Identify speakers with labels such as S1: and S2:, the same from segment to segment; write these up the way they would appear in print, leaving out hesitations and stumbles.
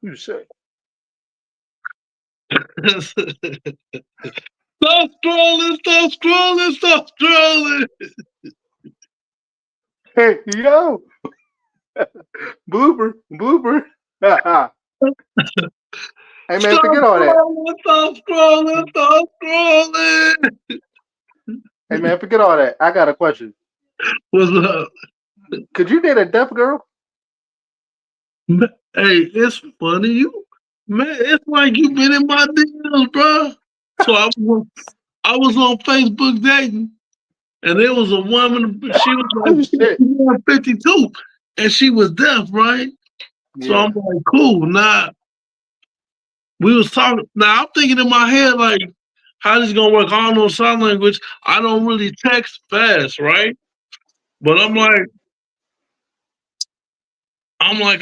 S1: You say.
S2: Stop scrolling, stop scrolling, stop scrolling.
S1: Hey, yo, boober, boober. Hey man,
S2: Stop
S1: forget all that.
S2: scrolling, stop scrolling, stop scrolling.
S1: Hey man, forget all that. I got a question.
S2: What's up?
S1: Could you date a deaf girl?
S2: Hey, it's funny. Man, it's like you been in my DMs, bro. So I was on Facebook dating, and there was a woman, she was like
S1: Oh shit.
S2: 52, and she was deaf, right? So
S1: Yeah.
S2: I'm like, cool. Now, we was talking. Now, I'm thinking in my head, like, how this gonna work? I don't know sign language. I don't really text fast, right? But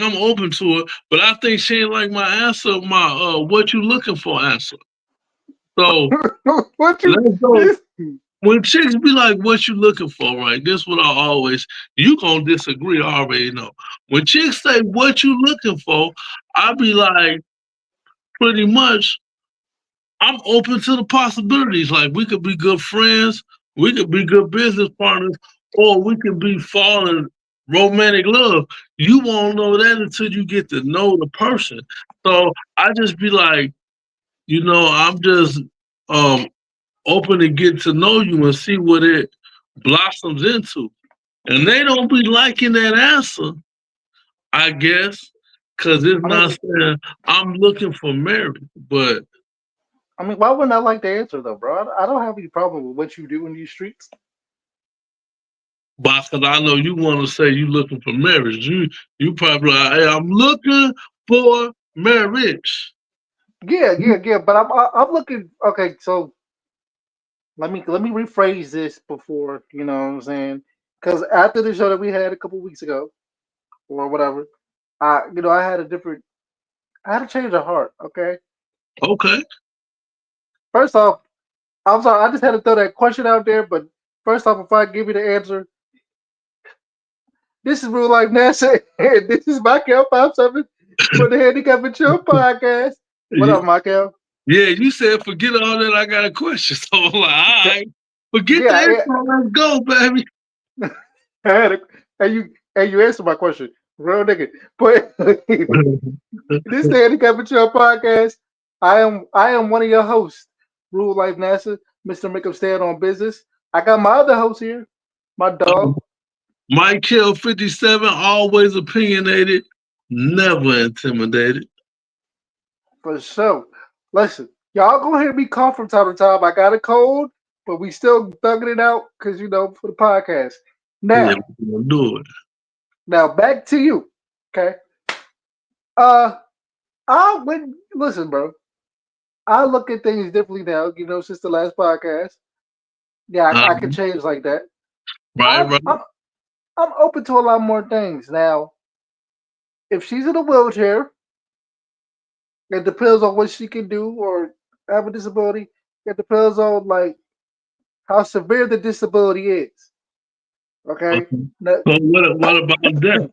S2: I'm open to it. But I think she ain't like my answer, my what you looking for answer. So
S1: What you?
S2: let's go.
S1: This?
S2: When chicks be like, "What you looking for?" Right? This what I always. You gonna disagree? I already know. When chicks say, "What you looking for?" I be like, pretty much, I'm open to the possibilities. Like we could be good friends, we could be good business partners, or we could be falling romantic love. You won't know that until you get to know the person. So I just be like, I'm just um open to get to know you and see what it blossoms into. And they don't be liking that answer, I guess, because it's
S1: I
S2: not
S1: mean,
S2: saying I'm looking for marriage. But
S1: why wouldn't I like the answer though, bro? I don't have any problem with what you do in these streets.
S2: because I know you want to say you looking for marriage. You probably like, hey, I'm looking for marriage.
S1: Yeah. But I'm looking. Okay, so let me rephrase this before you know what I'm saying. Because after the show that we had a couple weeks ago or whatever, I had a different. I had a change of heart. Okay.
S2: Okay.
S1: First off, I'm sorry. I just had to throw that question out there. But first off, before I give you the answer, this is Real Life NASA, and this is Michael 57 for the Handicap and Chill podcast. What up, Michael?
S2: Yeah, you said forget all that. I got a question. So I'm like, all right, forget the
S1: Yeah,
S2: intro. Let's go, baby.
S1: I had a, and you answered my question, real nigga. But this is the Handicap and Chill podcast. I am one of your hosts, Rule Life NASA, Mr. Makeup Stand on Business. I got my other host here, my dog.
S2: Mike Hill 57, always opinionated, never intimidated.
S1: For sure. Listen, y'all gonna hear me cough from time to time. I got a cold, but we still thugging it out because for the podcast.
S2: Yeah,
S1: Now,
S2: we're gonna do it.
S1: now back to you. Okay. Uh, I went. Listen, bro. I look at things differently now. Since the last podcast. Yeah, I can
S2: Um,
S1: change like that.
S2: right,
S1: I'm
S2: right,
S1: I'm I'm open to a lot more things now. If she's in a wheelchair, it depends on what she can do or have a disability. It depends on like how severe the disability is. Okay.
S2: okay.
S1: Now,
S2: So what about death?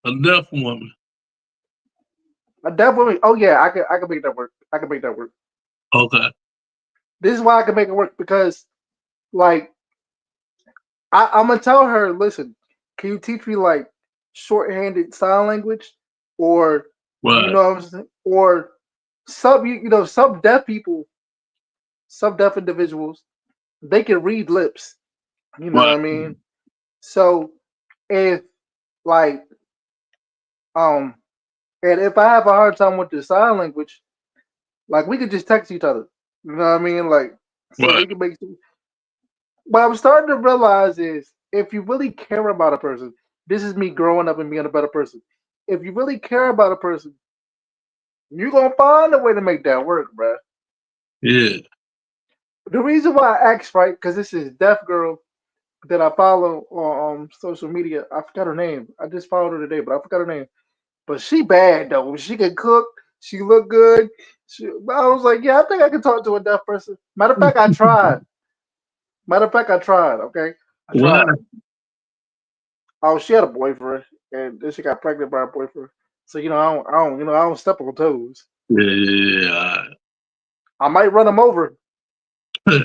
S2: A deaf woman.
S1: I definitely. Oh yeah, I can make that work. I can make that work.
S2: Okay.
S1: This is why I can make it work because like I'm gonna tell her, listen, can you teach me like shorthanded sign language or
S2: Right.
S1: what I'm saying, or some deaf people, some deaf individuals, they can read lips. You know what
S2: Right.
S1: I mean? So if like um and if I have a hard time with the sign language, like we could just text each other. You know what I mean? Like so
S2: Right.
S1: we can make. What I'm starting to realize is if you really care about a person, this is me growing up and being a better person. If you really care about a person, you're gonna find a way to make that work, bruh.
S2: Yeah.
S1: The reason why I asked, right, because this is deaf girl that I follow on social media. I forgot her name. I just followed her today, but I forgot her name. But she bad though. She can cook. She look good. I was like, yeah, I think I can talk to a deaf person. Matter of fact, I tried. Matter of fact, I tried. Okay, I
S2: What
S1: tried.
S2: happened?
S1: Oh, she had a boyfriend, and then she got pregnant by her boyfriend. So I don't step on toes.
S2: Yeah, yeah,
S1: I might run them over.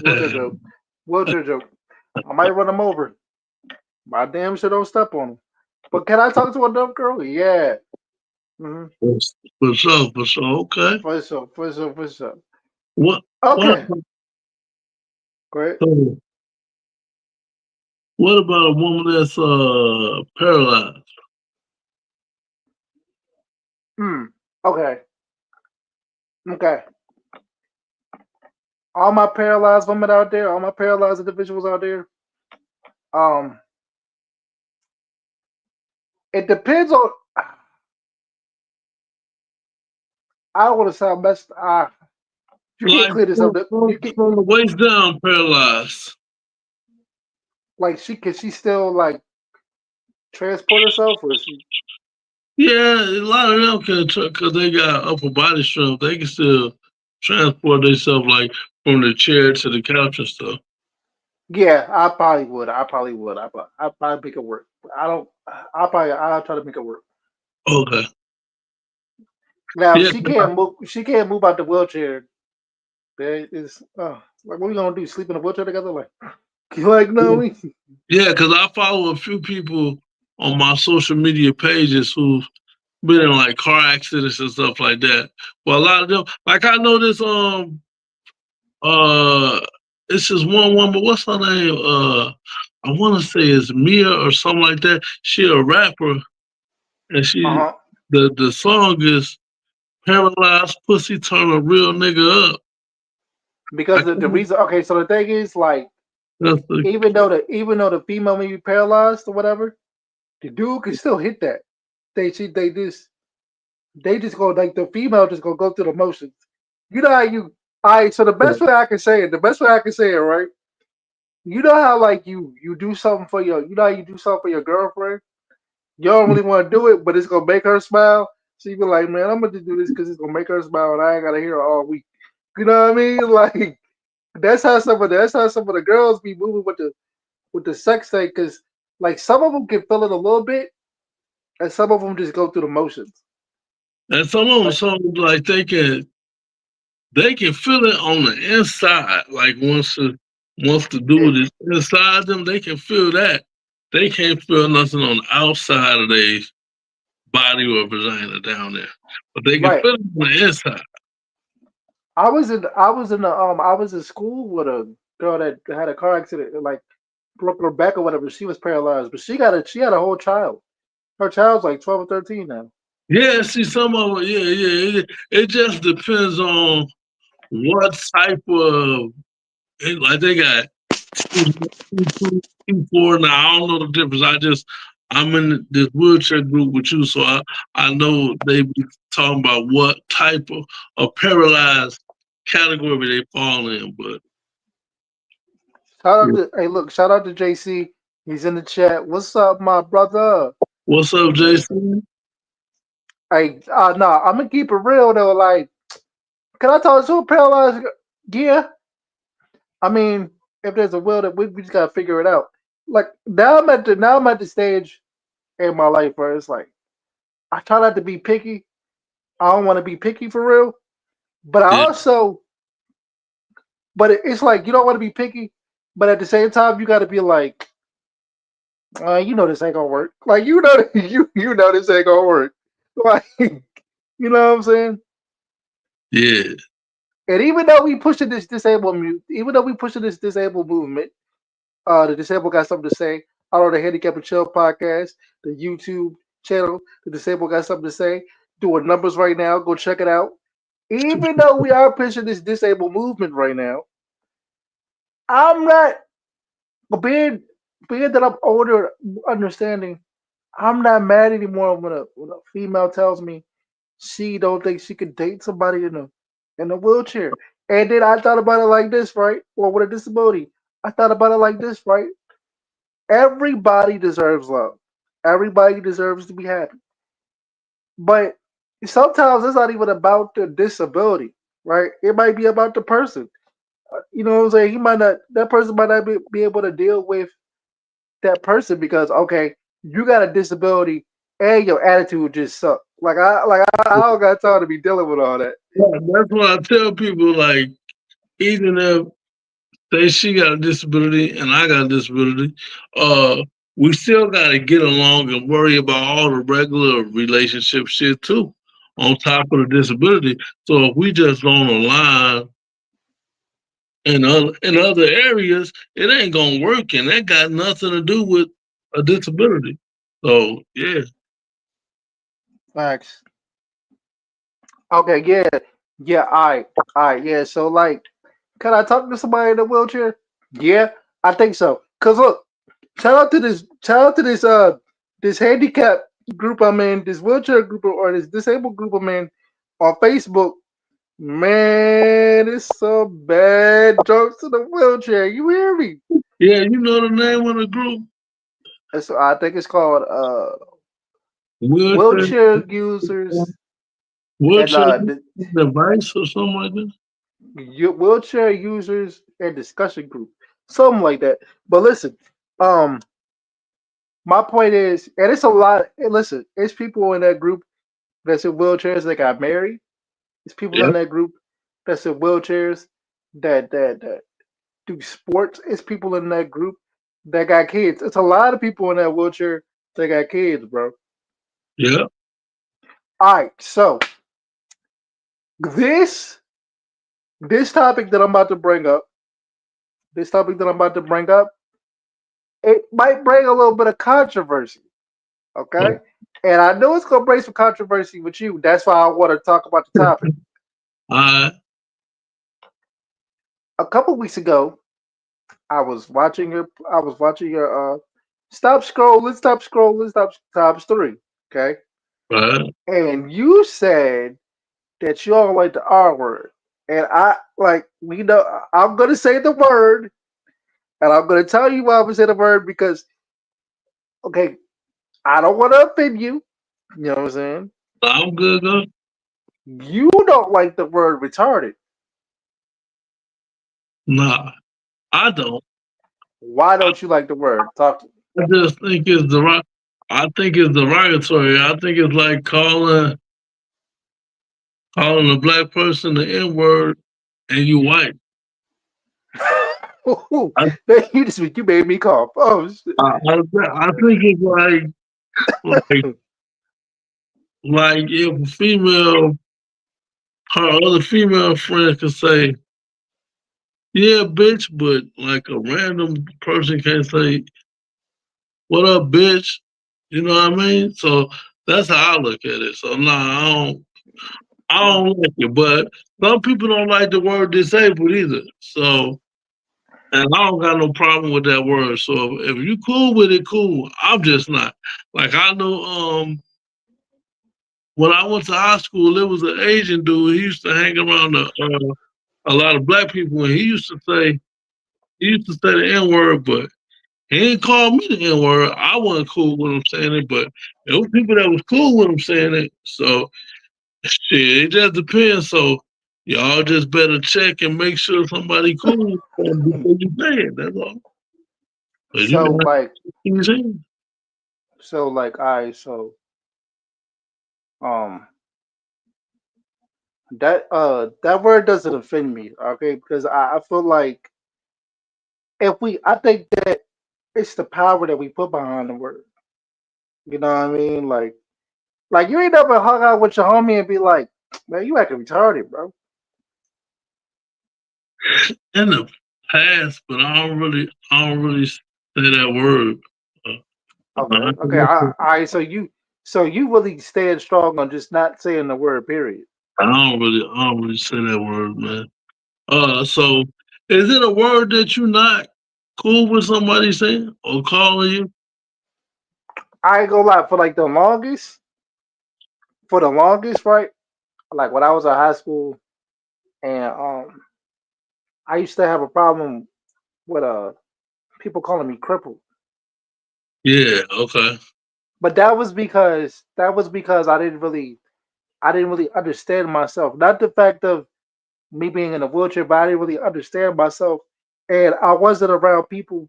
S1: Wheelchair
S2: yeah.
S1: joke. Wheelchair joke. I might run them over. But I damn sure don't step on them. But can I talk to a dumb girl? Yeah. Mm-hmm.
S2: For sure, for sure. Okay.
S1: For sure. For sure. For sure.
S2: What? What?
S1: Okay. Great.
S2: What about a woman that's paralyzed?
S1: Hmm. Okay. Okay. All my paralyzed women out there, all my paralyzed individuals out there. Um, it depends on. I don't want to sound messed. You can't
S2: Like
S1: clear this up. You can
S2: from the waist down, paralyzed.
S1: like she still like transport herself, or she?
S2: Yeah, a lot of them can because they got upper body strength. They can still transport themselves like from the chair to the couch and stuff.
S1: Yeah, I probably would. I probably would. I probably make it work. I don't. I'll try to make it work.
S2: Okay.
S1: Now, if
S2: Yeah.
S1: she can't move. She can't move out the wheelchair. There is. Like what we gonna do? Sleep in a wheelchair together? Like, like no me.
S2: Yeah, because I follow a few people on my social media pages who've been in like car accidents and stuff like that. Well, a lot of them, like I know this uh it's this one woman, what's her name? I wanna say it's Mia or something like that. She a rapper and
S1: Uh
S2: she
S1: huh.
S2: the song is Paralyzed Pussy Turn a Real Nigga Up. I
S1: Because the
S2: can't,
S1: reason. Okay, so the thing is like
S2: that's the
S1: even though the female may be paralyzed or whatever, the dude can still hit that. They just go like the female just gonna go through the motions. You know how you all right, so the best way I can say it, right? You know how like you do something for your you know how you do something for your girlfriend? You don't really want to do it, but it's gonna make her smile. So you be like, man, I'm gonna just do this because it's gonna make her smile and I ain't gotta hear her all week. You know what I mean? Like that's how some of the girls be moving with the sex thing because like some of them can feel it a little bit and some of them just go through the motions.
S2: and some of them
S1: Like
S2: songs like they can feel it on the inside. Like once the
S1: yeah,
S2: dude is inside them, they can feel that. They can't feel nothing on the outside of their body or vagina down there, but they can
S1: right.
S2: feel it on the inside.
S1: I was in school with a girl that had a car accident and like broke her back or whatever. She was paralyzed, but she had a whole child. Her child's like 12 or 13 now.
S2: Yeah, see, some of it, yeah, yeah. It just depends on what type of like they got T4 now. I don't know the difference. I'm in this wheelchair group with you, so I know they be talking about what type of paralyzed category they fall in. But yeah.
S1: Shout out to JC. He's in the chat. What's up, my brother?
S2: What's up, Jason?
S1: Hey, nah, I'm gonna keep it real though. Like, can I talk to a paralyzed? Yeah, I mean, if there's a will, that we just gotta figure it out. Like now I'm at the stage in my life where it's like I try not to be picky. I don't want to be picky for real, but I
S2: Yeah,
S1: also, but it's like you don't want to be picky, but at the same time you got to be like, you know this ain't gonna work. Like you know this ain't gonna work. Like you know what I'm saying?
S2: yeah.
S1: And even though we pushing this even though we pushing this disabled movement, the disabled got something to say. Out on the Handicap and Chill podcast, the YouTube channel, the disabled got something to say. Doing numbers right now. Go check it out. Even though we are pushing this disabled movement right now, I'm not being being that I'm older, understanding. I'm not mad anymore when a female tells me she don't think she could date somebody in a wheelchair. And then I thought about it like this, right? Or with a disability. I thought about it like this, right? Everybody deserves love. Everybody deserves to be happy. But sometimes it's not even about the disability, right? It might be about the person. You know what I'm saying? That person might not be able to deal with that person because, okay, you got a disability and your attitude just sucks. I don't got time to be dealing with all that.
S2: Yeah, that's why I tell people like, even if say she got a disability and I got a disability, uh, we still got to get along and worry about all the regular relationship shit too, on top of the disability. So if we just don't align in other areas, it ain't gonna work, and that got nothing to do with a disability. So yeah,
S1: Facts. Okay, yeah, yeah, all right, yeah. So like, can I talk to somebody in a wheelchair? Yeah, I think so. Cause look, shout out to this handicap group I'm in, this wheelchair group or this disabled group I'm in on Facebook. Man, it's some bad jokes in the wheelchair. You hear me?
S2: yeah, you know the name of the group,
S1: I think it's called
S2: wheelchair,
S1: wheelchair users and
S2: wheelchair device or something like that.
S1: wheelchair users and discussion group, something like that. But listen, um, my point is, and it's a lot. And listen, it's people in that group that's in wheelchairs that got married. It's people
S2: Yeah,
S1: in that group that's in wheelchairs that do sports. It's people in that group that got kids. It's a lot of people in that wheelchair that got kids, bro.
S2: yeah,
S1: All right, so this this topic that I'm about to bring up, this topic that I'm about to bring up, it might bring a little bit of controversy.
S2: uh,
S1: Okay, and I know it's gonna bring some controversy with you. That's why I want to talk about the topic.
S2: I
S1: A couple weeks ago, I was watching your stop scrolling, stop times three. Okay,
S2: right.
S1: and you said that you don't like the R word, and I like we know I'm gonna say the word, and I'm gonna tell you why I'm gonna say the word because okay, I don't want to offend you. You know what I'm saying?
S2: I'm good. Though.
S1: You don't like the word retarded.
S2: Nah, I don't.
S1: Why don't you like the word? Talk to me.
S2: I just think it's the right. I think it's derogatory. I think it's like calling a black person the N word and you white.
S1: Ooh,
S2: I,
S1: you just you made me cough. Oh shit.
S2: I think it's like if a female, her other female friend could say, "Yeah, bitch," but like a random person can't say, "What up, bitch?" You know what I mean? So that's how I look at it. So nah, I don't like it. But some people don't like the word disabled either. So and I don't got no problem with that word. So if you cool with it, cool. I'm just not. Like I know when I went to high school, there was an Asian dude. He used to hang around a lot of black people, and he used to say the N word, but he didn't call me the N word. I wasn't cool with him saying it, but there was people that was cool with him saying it. So shit, it just depends. So y'all just better check and make sure somebody cool before you say it. That's all. But you
S1: So
S2: know,
S1: like
S2: you saying.
S1: all right, so um that word doesn't offend me, okay? Because I feel like if we I think that it's the power that we put behind the word. You know what I mean? Like you ain't never hung out with your homie and be like, man, you acting retarded, bro.
S2: In the past, but I don't really say that word. Uh,
S1: Okay,
S2: I,
S1: okay. All right, so you really stand strong on just not saying the word period.
S2: I don't really say that word, man. So is it a word that you not cool with somebody saying or calling you?
S1: I ain't gonna lie, for the longest, right? Like when I was in high school and I used to have a problem with people calling me crippled.
S2: Yeah, okay.
S1: But that was because I didn't really understand myself. Not the fact of me being in a wheelchair, but I didn't really understand myself. And I wasn't around people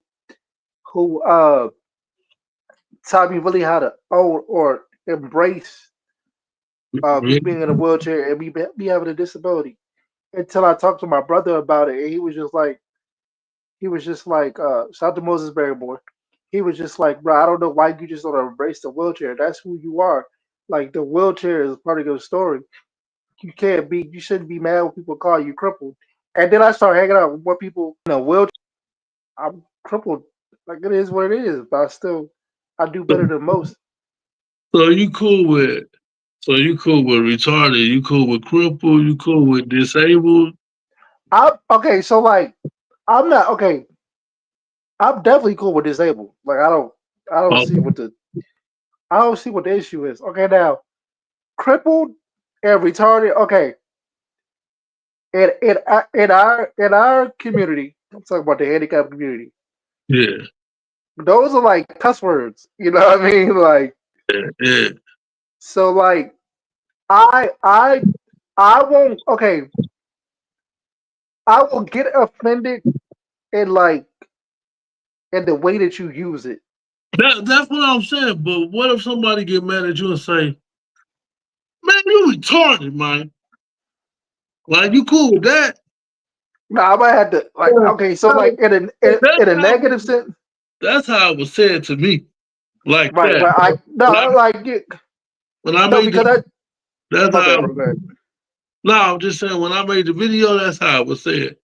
S1: who taught me really how to own or embrace me
S2: Yeah.
S1: being in a wheelchair and me having a disability. Until I talked to my brother about it, and he was just like, shout out to Moses Barrymore. He was just like, bro, I don't know why you just don't embrace the wheelchair. That's who you are. Like the wheelchair is part of your story. You shouldn't be mad when people call you crippled. And then I started hanging out with more people in a wheelchair. I'm crippled. Like it is what it is, but I do better than most.
S2: So you cool with retarded, you cool with crippled, you cool with disabled.
S1: I okay, so like I'm not okay. I'm definitely cool with disabled. Like I don't
S2: Oh,
S1: see what the I don't see what the issue is. Okay, now crippled and retarded. Okay, in our community, I'm talking about the handicap community.
S2: yeah,
S1: Those are like cuss words. You know what I mean? Like
S2: yeah.
S1: so, like I I I won't. Okay, I will get offended in like in the way that you use it.
S2: That's what I'm saying. But what if somebody get mad at you and say, "Man, you retarded, man"? Like you cool with that?
S1: No, I might have to like.
S2: Yeah.
S1: Okay, so like
S2: That's
S1: in a
S2: how
S1: negative sense,
S2: that's how it was said to me. Like
S1: right?
S2: that.
S1: But I
S2: When I
S1: no like you
S2: when I
S1: no
S2: made
S1: because
S2: the
S1: I
S2: that's
S1: my bad,
S2: how
S1: bro. Go ahead.
S2: no, I'm just saying when I made the video, that's how it was said.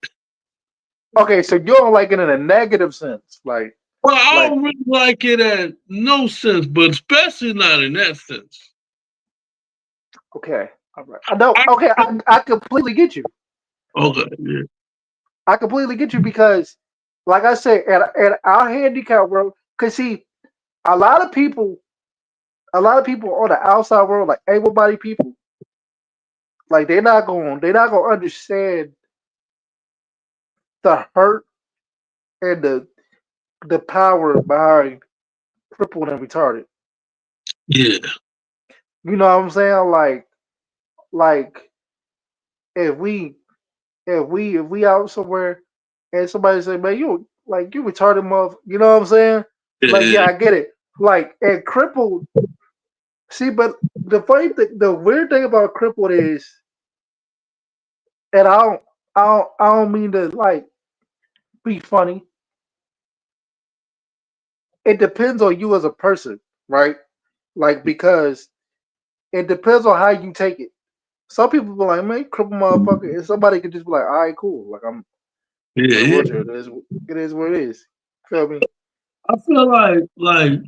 S1: Okay, so you don't like it in a negative sense,
S2: Well, I
S1: like
S2: don't really like it at no sense, but especially not in that sense.
S1: okay, all right. I know.
S2: I,
S1: Okay, I completely get you.
S2: okay, yeah,
S1: I completely get you because, like I said, at our handicap world, because see, a lot of people, a lot of people on the outside world, like able-bodied people, like they're not gonna understand the hurt and the power behind crippled and retarded.
S2: yeah,
S1: You know what I'm saying? Like if we if we out somewhere and somebody say, man, you retarded mother, you know what I'm saying? Like, yeah,
S2: yeah,
S1: I get it. Like and crippled, see, but the weird thing about crippled is, and I don't mean to like be funny. It depends on you as a person, right? Like because it depends on how you take it. Some people be like, man, you crippled motherfucker, and somebody could just be like, all right, cool. Like I'm in a
S2: yeah,
S1: wheelchair.
S2: yeah.
S1: It is what it is. Feel me?
S2: I feel like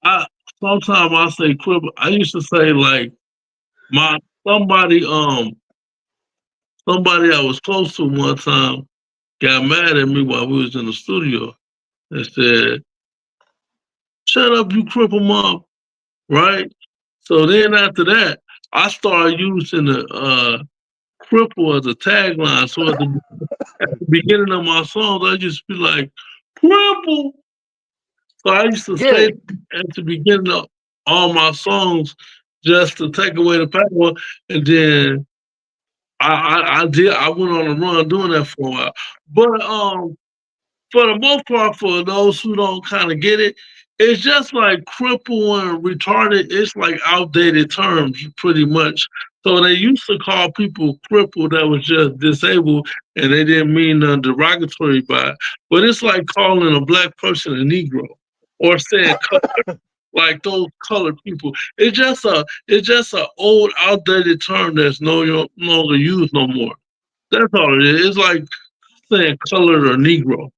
S2: I sometimes I say cripple. I used to say like my somebody somebody I was close to one time got mad at me while we was in the studio and said, "Shut up, you cripple mom!" Right? So then after that, I started using the cripple as a tagline. So at the beginning of my songs, I just be like, cripple. So I used to say
S1: Yeah,
S2: at the beginning of all my songs just to take away the power. And then I went on a run doing that for a while. But for the most part, for those who don't kind of get it, it's just like cripple and retarded. It's like outdated terms, pretty much. So they used to call people crippled that was just disabled, and they didn't mean nothing derogatory by it. But it's like calling a black person a Negro, or saying like those colored people. It's just a old outdated term that's no longer used no more. That's all it is. It's like saying colored or Negro.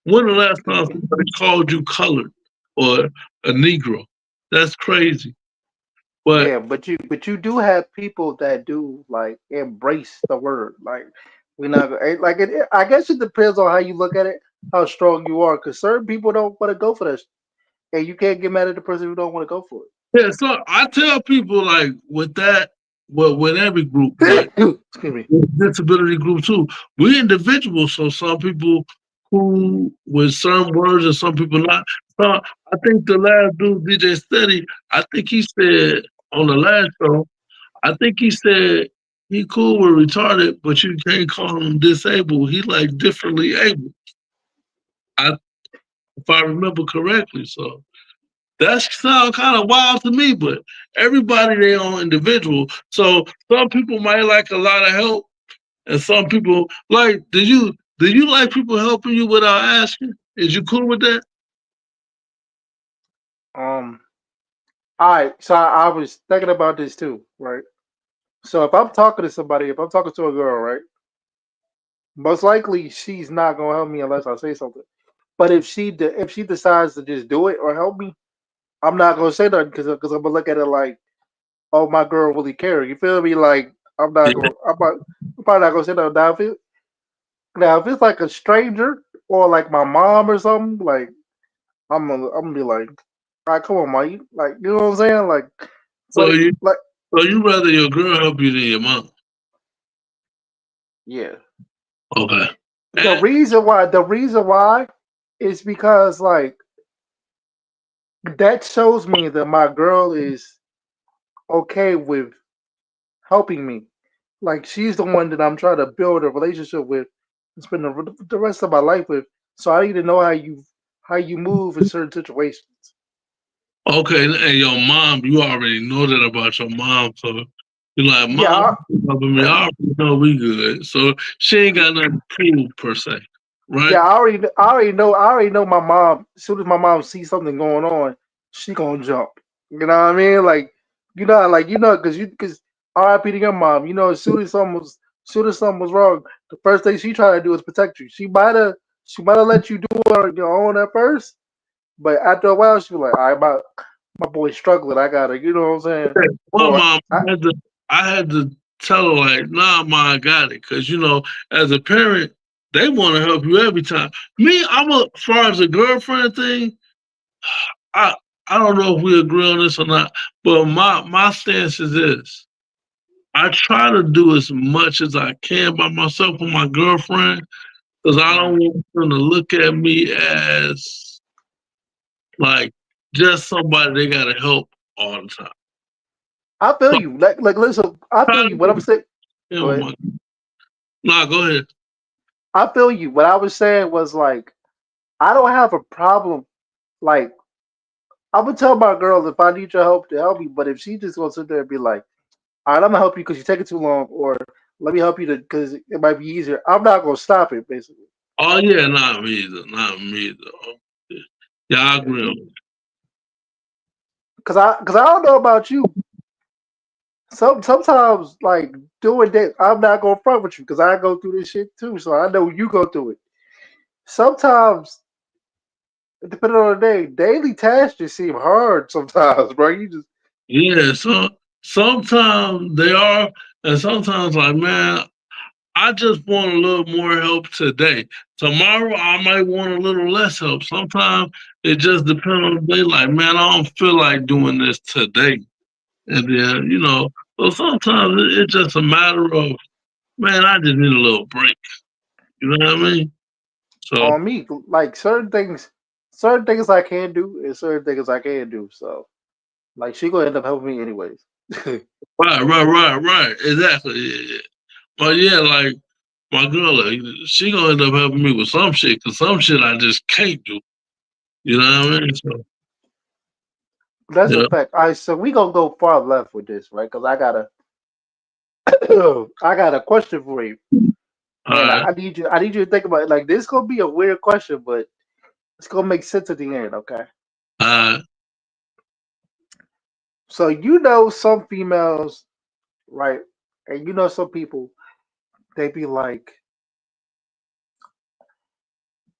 S2: When the last time
S1: yeah,
S2: somebody called you colored or a Negro? That's crazy. But
S1: yeah. But you do have people that do like embrace the word. Like we're not like I guess it depends on how you look at it, how strong you are. Because certain people don't want to go for that, and you can't get mad at the person who don't want to go for
S2: yeah, so I tell people like with that, well, with every group, but
S1: it. Excuse me.
S2: disability group too. We individuals, so some people who with certain words and some people not. So I think the last dude, DJ Steady, I think he said on the last show, I think he said he cool with retarded, but you can't call him disabled. He like differently able. I if I remember correctly. So that sounds kind of wild to me, but everybody their own individual. So some people might like a lot of help, and some people like. Do you like people helping you without asking? Is you cool with that?
S1: Um, all right. So I was thinking about this too, right? So if I'm talking to somebody, if I'm talking to a girl, right, most likely she's not gonna help me unless I say something. But if she decides to just do it or help me, I'm not gonna say nothing because I'm gonna look at it like, oh, my girl really cares. You feel me? Like
S2: Yeah.
S1: I'm probably not gonna say nothing. Now if it's like a stranger or like my mom or something, like I'm gonna be like, all right, come on, Mike. Like, you know what I'm saying? Like,
S2: So
S1: but
S2: you
S1: like,
S2: so you rather your girl help you than your mom?
S1: yeah.
S2: Okay.
S1: The
S2: And
S1: reason why is because like that shows me that my girl is okay with helping me. Like she's the one that I'm trying to build a relationship with and spend the rest of my life with. So I need to know how you move in certain situations.
S2: okay, and your mom, you already know that about your mom, so you're like,
S1: Yeah,
S2: mom, you helping me. I already know we good. So she ain't got nothing to prove per se, right?
S1: yeah, I already know my mom. As soon as my mom sees something going on, she gonna jump. You know what I mean? Like because R.I.P. to your mom. You know, as soon as something was wrong, the first thing she tried to do is protect you. She might have let you do it on your own at first, but after a while, she was like, "All right, my boy's struggling. I gotta, you know what I'm saying?"
S2: Well,
S1: Or
S2: mom, I had to tell her like, nah, ma, I got it, because as a parent, they want to help you every time. Me, as far as a girlfriend thing, I I don't know if we agree on this or not, but my stance is this: I try to do as much as I can by myself with my girlfriend, because I don't
S1: Mhm.
S2: want them to look at me as like just somebody they gotta help all the time.
S1: I feel
S2: So
S1: you. Listen, I
S2: I
S1: feel
S2: try
S1: you. What I'm
S2: to
S1: saying,
S2: do
S1: go
S2: with
S1: ahead.
S2: my. Nah, go ahead.
S1: I feel you. What I was saying was like, I don't have a problem. Like, I would tell my girl if I need your help to help me, but if she just gonna sit there and be like, "All right, I'm gonna help you because you take it too long," or "Let me help you because it might be easier," I'm not gonna stop it. Basically,
S2: Oh yeah, not me either. Not me either. Oh, yeah. Yeah, I agree on
S1: because I don't know about you. Sometimes like doing that, I'm not gonna front with you because I go through this shit too. So I know you go through it. Sometimes, depending on the day, daily tasks just seem hard. Sometimes, bro. You just
S2: yeah, so sometimes they are, and sometimes like, man, I just want a little more help today. Tomorrow I might want a little less help. Sometimes it just depends on the day. Like, man, I don't feel like doing this today. And then, so sometimes it's just a matter of, man, I just need a little break. You know what I mean? So,
S1: on me. Like certain things I can do, and certain things I can't do. So like she gonna end up helping me anyways.
S2: right. Exactly. Yeah, yeah. But yeah, like, my girl, like, she gonna end up helping me with some shit, cause some shit I just can't do. You know what I mean? So,
S1: That's a
S2: yeah.
S1: fact. All right, so we gonna go far left with this, right? Because I got a question for you,
S2: All
S1: and
S2: right.
S1: I need you to think about it. Like this gonna be a weird question, but it's gonna make sense at the end. Okay.
S2: All right.
S1: So you know some females, right? And you know some people, they be like,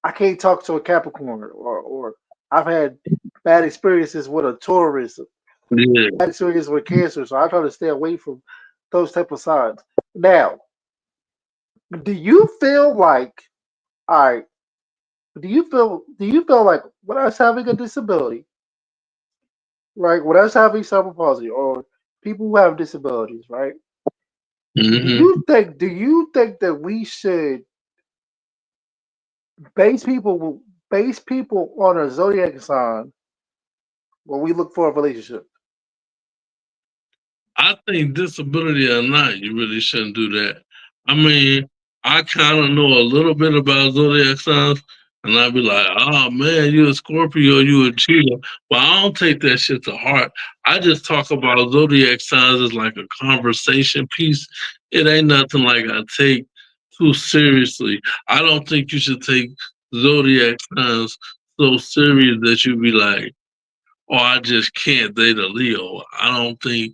S1: I can't talk to a Capricorn, or I've had bad experiences with a Taurus,
S2: Yeah.
S1: bad experiences with Cancer, so I try to stay away from those type of signs. Now, do you feel like, all right, do you feel like when us having a disability, right? When us having cerebral palsy or people who have disabilities, right?
S2: Hmm.
S1: Do you think that we should base people base people on a zodiac sign when we look for a relationship?
S2: I think disability or not, you really shouldn't do that. I mean, I kind of know a little bit about zodiac signs, And I'd be like, oh man, you a Scorpio, you a cheater. But I don't take that shit to heart. I just talk about zodiac signs as like a conversation piece. It ain't nothing like I take too seriously. I don't think you should take zodiac signs so serious that you be like, oh, I just can't date a Leo. I don't think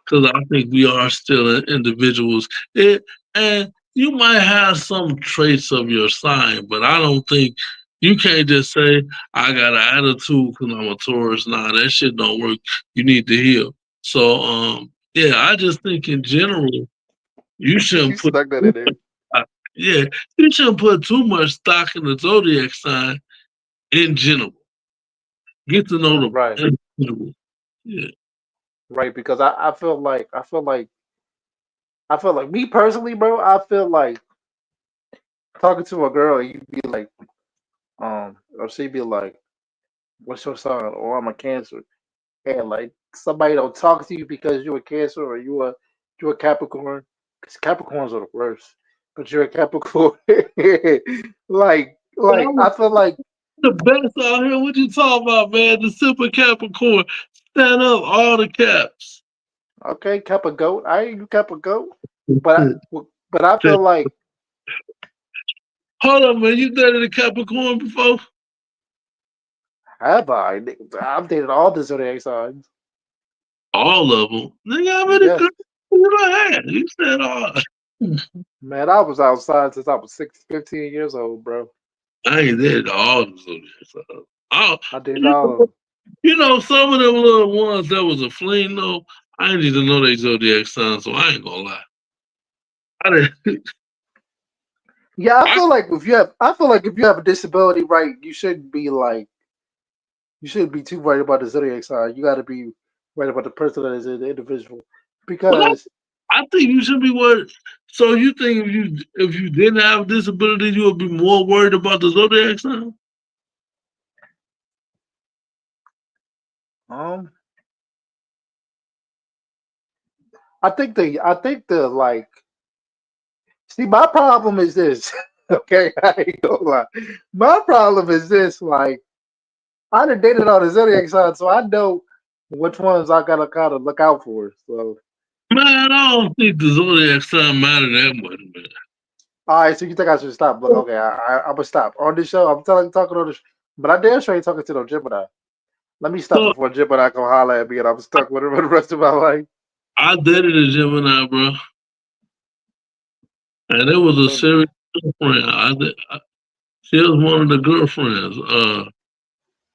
S2: because I think we are still individuals. And you might have some traits of your sign, but I don't think you can't just say I got an attitude because I'm a Taurus. Nah, that shit don't work. You need to heal. So, yeah, I just think in general you
S1: You
S2: shouldn't put.
S1: stuck that in there.
S2: Yeah, you shouldn't put too much stock in the zodiac sign in general. Get to know them
S1: Right,
S2: in general. Yeah.
S1: right. Because I feel like me personally, bro. I feel like talking to a girl, you be like, or she be like, "What's your sign?" Or I'm a Cancer, and like somebody don't talk to you because you're a Cancer or you're a Capricorn. Because Capricorns are the worst. But you're a Capricorn. like I feel like
S2: The best out here. What you talking about, man? The super Capricorn. Stand up, all the caps.
S1: okay, Cap a goat. I ain't Cap a goat, but I feel like
S2: Hold on, man. You dated a Capricorn before?
S1: have I? I've dated all the zodiac signs.
S2: All of them. Nigga, how many
S1: Yes,
S2: girls you done had? You said all.
S1: man. I was outside since I was 15 years old, bro.
S2: I ain't dated all the zodiac signs. Oh,
S1: I dated all of them.
S2: you know, some of them little ones that was a fling, though, I didn't even know they zodiac signs, so I ain't gonna lie. I didn't.
S1: Yeah, I
S2: I,
S1: feel like if you have a disability, right, you shouldn't be too worried about the zodiac sign. You got to be worried about the person that is the individual,
S2: but
S1: because
S2: I think you should be worried. So you think if you didn't have a disability, you would be more worried about the zodiac sign?
S1: um, I think the like, see, my problem is this. Okay, I ain't gonna lie. My problem is this. Like, I done dated all the zodiac signs, so I know which ones I gotta kind of look out for. So,
S2: Man, I don't think the zodiac sign matter that much, man.
S1: all right, so you think I should stop? Look, okay, I'm gonna stop on this show. I'm talking on this, but I damn sure ain't talking to no Gemini. Let me stop
S2: So
S1: before Gemini come holler at me and I'm stuck with her for the rest of my life.
S2: I dated a Gemini, bro, and it was a
S1: So
S2: serious girlfriend. She was one of the girlfriends.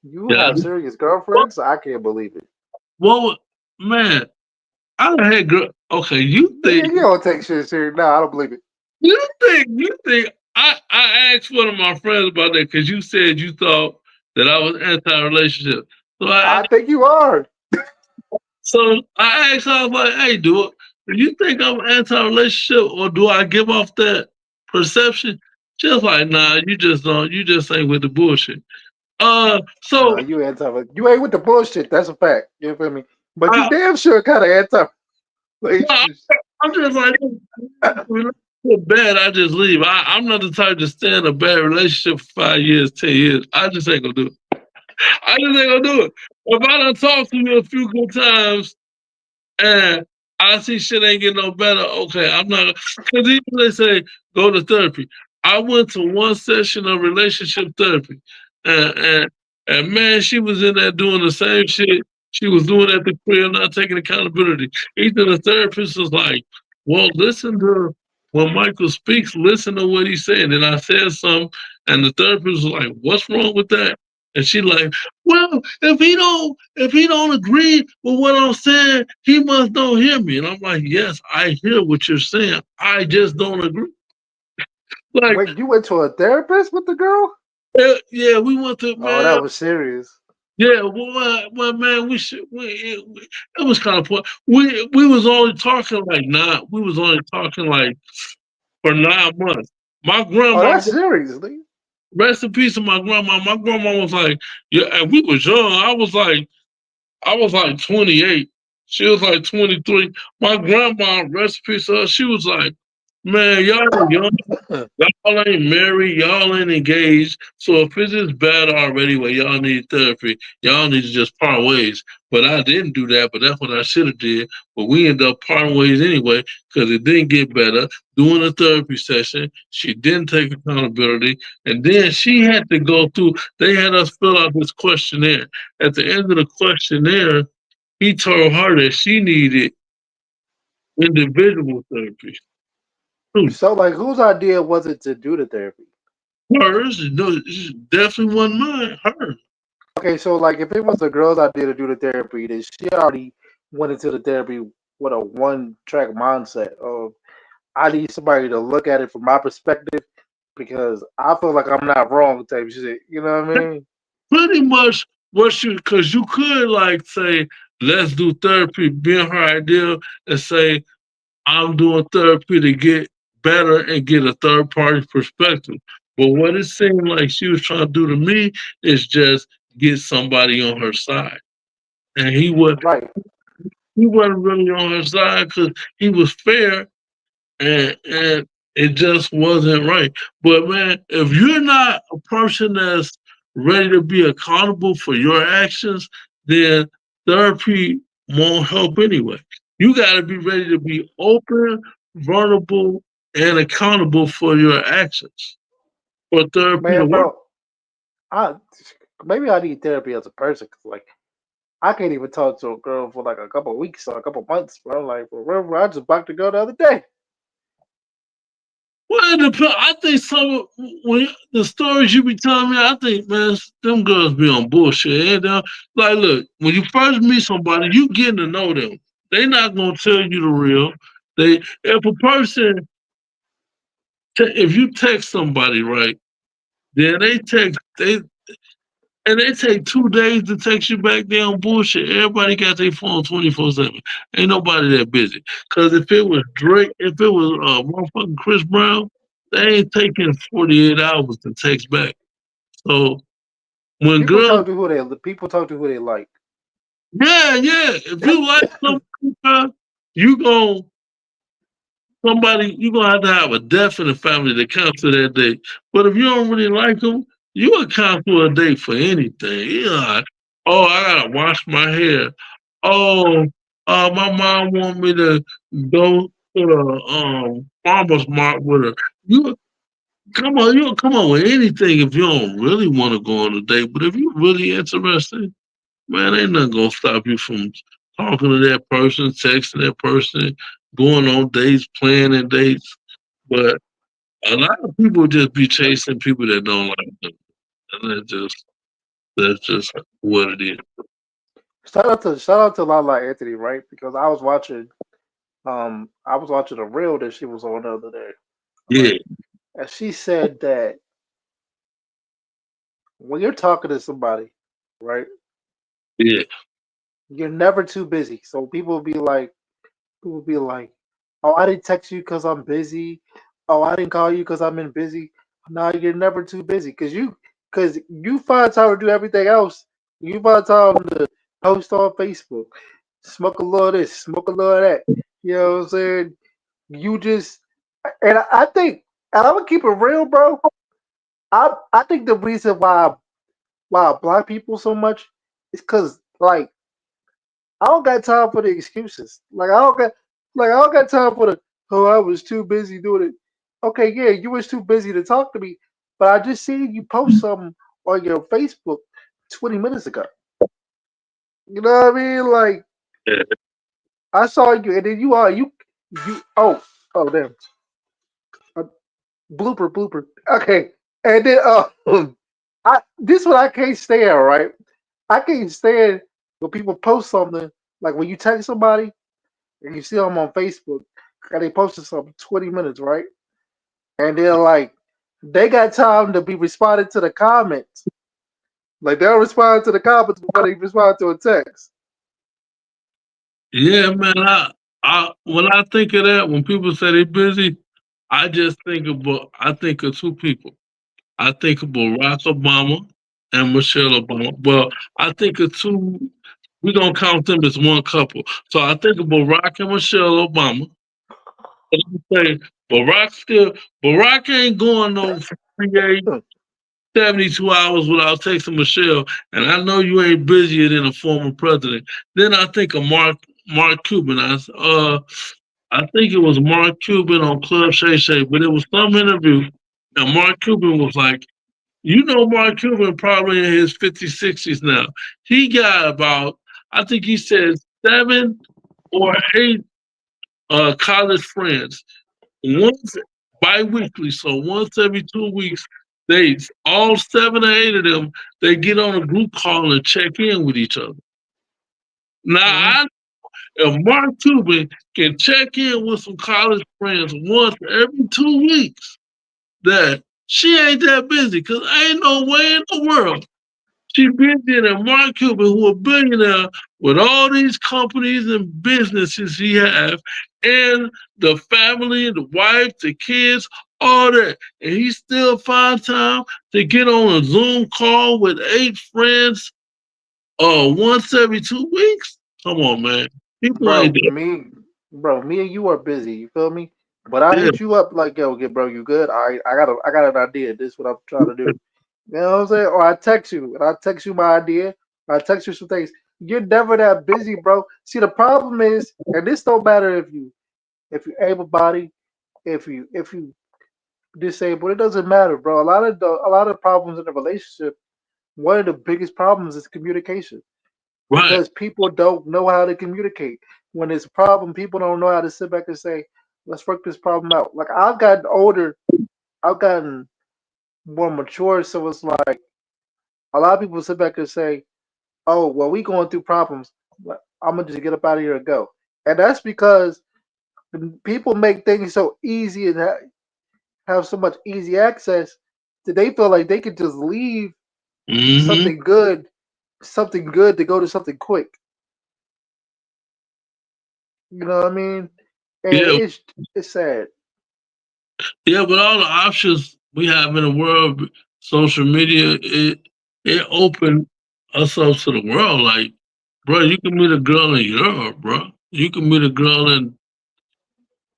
S1: you
S2: Yeah.
S1: have serious girlfriends? I can't believe it.
S2: Well, man, I done had girl. Okay,
S1: Nigga, you don't take shit serious. No, I don't believe it.
S2: you think. I asked one of my friends about that because you said you thought that I was anti-relationship. So
S1: I think you are.
S2: I asked her, I was like, hey, do you think I'm anti-relationship or do I give off that perception? She was like, nah, you just don't. You just ain't with the bullshit. So
S1: No, you anti. You ain't with the bullshit. That's a fact. You feel me? But you
S2: I,
S1: damn sure kind of anti
S2: I,
S1: relationships.
S2: I'm just like, relationship bad, I just leave. I'm not the type to stay in a bad relationship for 5 years, 10 years. I just ain't gonna do it. I just ain't gonna do it. If I done talked to you a few good times and I see shit ain't getting no better, okay, I'm not because even they say go to therapy. I went to one session of relationship therapy and and, and man, she was in there doing the same shit she was doing at the crib, not taking accountability. Either the therapist was like, well, listen to when Michael speaks, listen to what he's saying. And I said something, and the therapist was like, what's wrong with that? And she like, well, if he don't agree with what I'm saying, he must don't hear me. And I'm like, yes, I hear what you're saying. I just don't agree. Like,
S1: Wait, you went to a therapist with the girl?
S2: yeah, we went to
S1: Oh,
S2: man.
S1: that was serious.
S2: Yeah, well, man, it was kind of point. We was only talking like nine. We was only talking like for 9 months. My
S1: Oh,
S2: grandma,
S1: that's serious, nigga.
S2: rest in peace, of my grandma. My grandma was like, yeah, and we was young. I was like 28. She was like 23. My grandma, rest in peace, of her, she was like Man, y'all ain't married, y'all ain't engaged. So if it's just bad already where y'all need therapy, y'all need to just part ways. But I didn't do that, but that's what I should have did. But we ended up parting ways anyway because it didn't get better. Doing a therapy session, she didn't take accountability, and then she had to go through. They had us fill out this questionnaire. At the end of the questionnaire, he told her that she needed individual therapy. Too.
S1: So, like, whose idea was it to do the therapy?
S2: Hers, no, it definitely wasn't mine. Her.
S1: Okay, so like, if it was the girl's idea to do the therapy, then she already went into the therapy with a one-track mindset of I need somebody to look at it from my perspective because I feel like I'm not wrong type shit. You know what I mean?
S2: Pretty much what you, because you could like say, let's do therapy, being her idea, and say, I'm doing therapy to get better and get a third party perspective. But what it seemed like she was trying to do to me is just get somebody on her side. And
S1: Right.
S2: he wasn't really on her side because he was fair and it just wasn't right. But man, if you're not a person that's ready to be accountable for your actions, then therapy won't help anyway. You got to be ready to be open, vulnerable, and accountable for your actions for therapy to
S1: Man,
S2: work.
S1: bro, I maybe I need therapy as a person because like I can't even talk to a girl for like a couple of weeks or a couple of months, bro. Like, bro, I just about to go the other day.
S2: Well, it depends. I think some when the stories you be telling me, I think man, them girls be on bullshit. And like, look, when you first meet somebody, you getting to know them. They not gonna tell you the real. They if a person if you text somebody right, then they take 2 days to text you back. They on bullshit. Everybody got their phone 24/7. Ain't nobody that busy. Cause if it was Drake, if it was motherfucking Chris Brown, they ain't taking 48 hours to text back. So when
S1: People
S2: girls,
S1: talk to who they people talk to who they like.
S2: yeah, if you like somebody, you gon' somebody you gonna have a definite family to cancel that date. But if you don't really like them, you will cancel a date for anything. Yeah. Oh, I gotta wash my hair. Oh, my mom want me to go to the farmer's market with her. You you come on with anything if you don't really want to go on a date. But if you're really interested, man, ain't nothing gonna stop you from talking to that person, texting that person, going on dates, planning dates. But a lot of people just be chasing people that don't like them. And that's just what it is.
S1: Shout out to Lala Anthony, right? Because I was watching a reel that she was on the other day,
S2: Yeah,
S1: right? And she said that when you're talking to somebody, right,
S2: yeah,
S1: you're never too busy. So people will be like, oh, I didn't text you because I'm busy. Oh, I didn't call you because I'm in busy. No, you're never too busy because you find time to do everything else. You find time to post on Facebook, smoke a little of this, smoke a little of that. You know what I'm saying? You just and I think and I'm gonna keep it real, bro. I think the reason why I block people so much is because like I don't got time for the excuses. I don't got time for the oh I was too busy doing it. Okay, yeah, you was too busy to talk to me, but I just seen you post something on your Facebook 20 minutes ago. You know what I mean? Like
S2: yeah.
S1: I saw you, and then you oh damn uh, blooper. Okay, and then I this one I can't stand. Right, I can't stand when people post something like when you text somebody and you see them on Facebook and they posted something 20 minutes, right? And they're like, they got time to be responding to the comments. Like they'll respond to the comments before they respond to a text.
S2: Yeah, man. When I think of that, when people say they're busy, I think of two people. I think of Barack Obama and Michelle Obama. Well, I think of two. We don't count them as one couple. So I think of Barack and Michelle Obama. And I say Barack still, Barack ain't going no 48, 72 hours without texting Michelle, and I know you ain't busier than a former president. Then I think of Mark Cuban. I think it was Mark Cuban on Club Shay Shay, but it was some interview, and Mark Cuban was like, you know, Mark Cuban probably in his 50s, 60s now. He got about, I think he said 7 or 8 college friends. Once bi-weekly, so once every 2 weeks, they all 7 or 8 of them, they get on a group call and check in with each other. Now,
S1: Mm-hmm.
S2: if Mark Cuban can check in with some college friends once every 2 weeks, that she ain't that busy, because ain't no way in the world she busier than Mark Cuban, who a billionaire with all these companies and businesses he have, and the family, the wife, the kids, all that. And he still find time to get on a Zoom call with 8 friends once every 2 weeks. Come on, man. People ain't
S1: Bro,
S2: that.
S1: me and you are busy. You feel me? But I
S2: Yeah,
S1: hit you up like, yo, bro, you good? All right, I got an idea. This is what I'm trying to do. You know what I'm saying? Or I text you, and I text you my idea. Or I text you some things. You're never that busy, bro. See, the problem is, and this don't matter if you able body, if you disabled. It doesn't matter, bro. A lot of problems in a relationship. One of the biggest problems is communication
S2: right.
S1: because people don't know how to communicate. When it's a problem, people don't know how to sit back and say, "Let's work this problem out." Like I've gotten older, I've gotten more mature, so it's like a lot of people sit back and say, "Oh, well, we going through problems. I'm gonna just get up out of here and go." And that's because people make things so easy and have so much easy access that they feel like they could just leave
S2: Hmm.
S1: something good, something good to go to something quick. You know what I mean? And
S2: Yeah,
S1: it's sad.
S2: yeah, but all the options we have in the world, social media, it opened us up to the world. Like, bro, you can meet a girl in Europe, bro. You can meet a girl in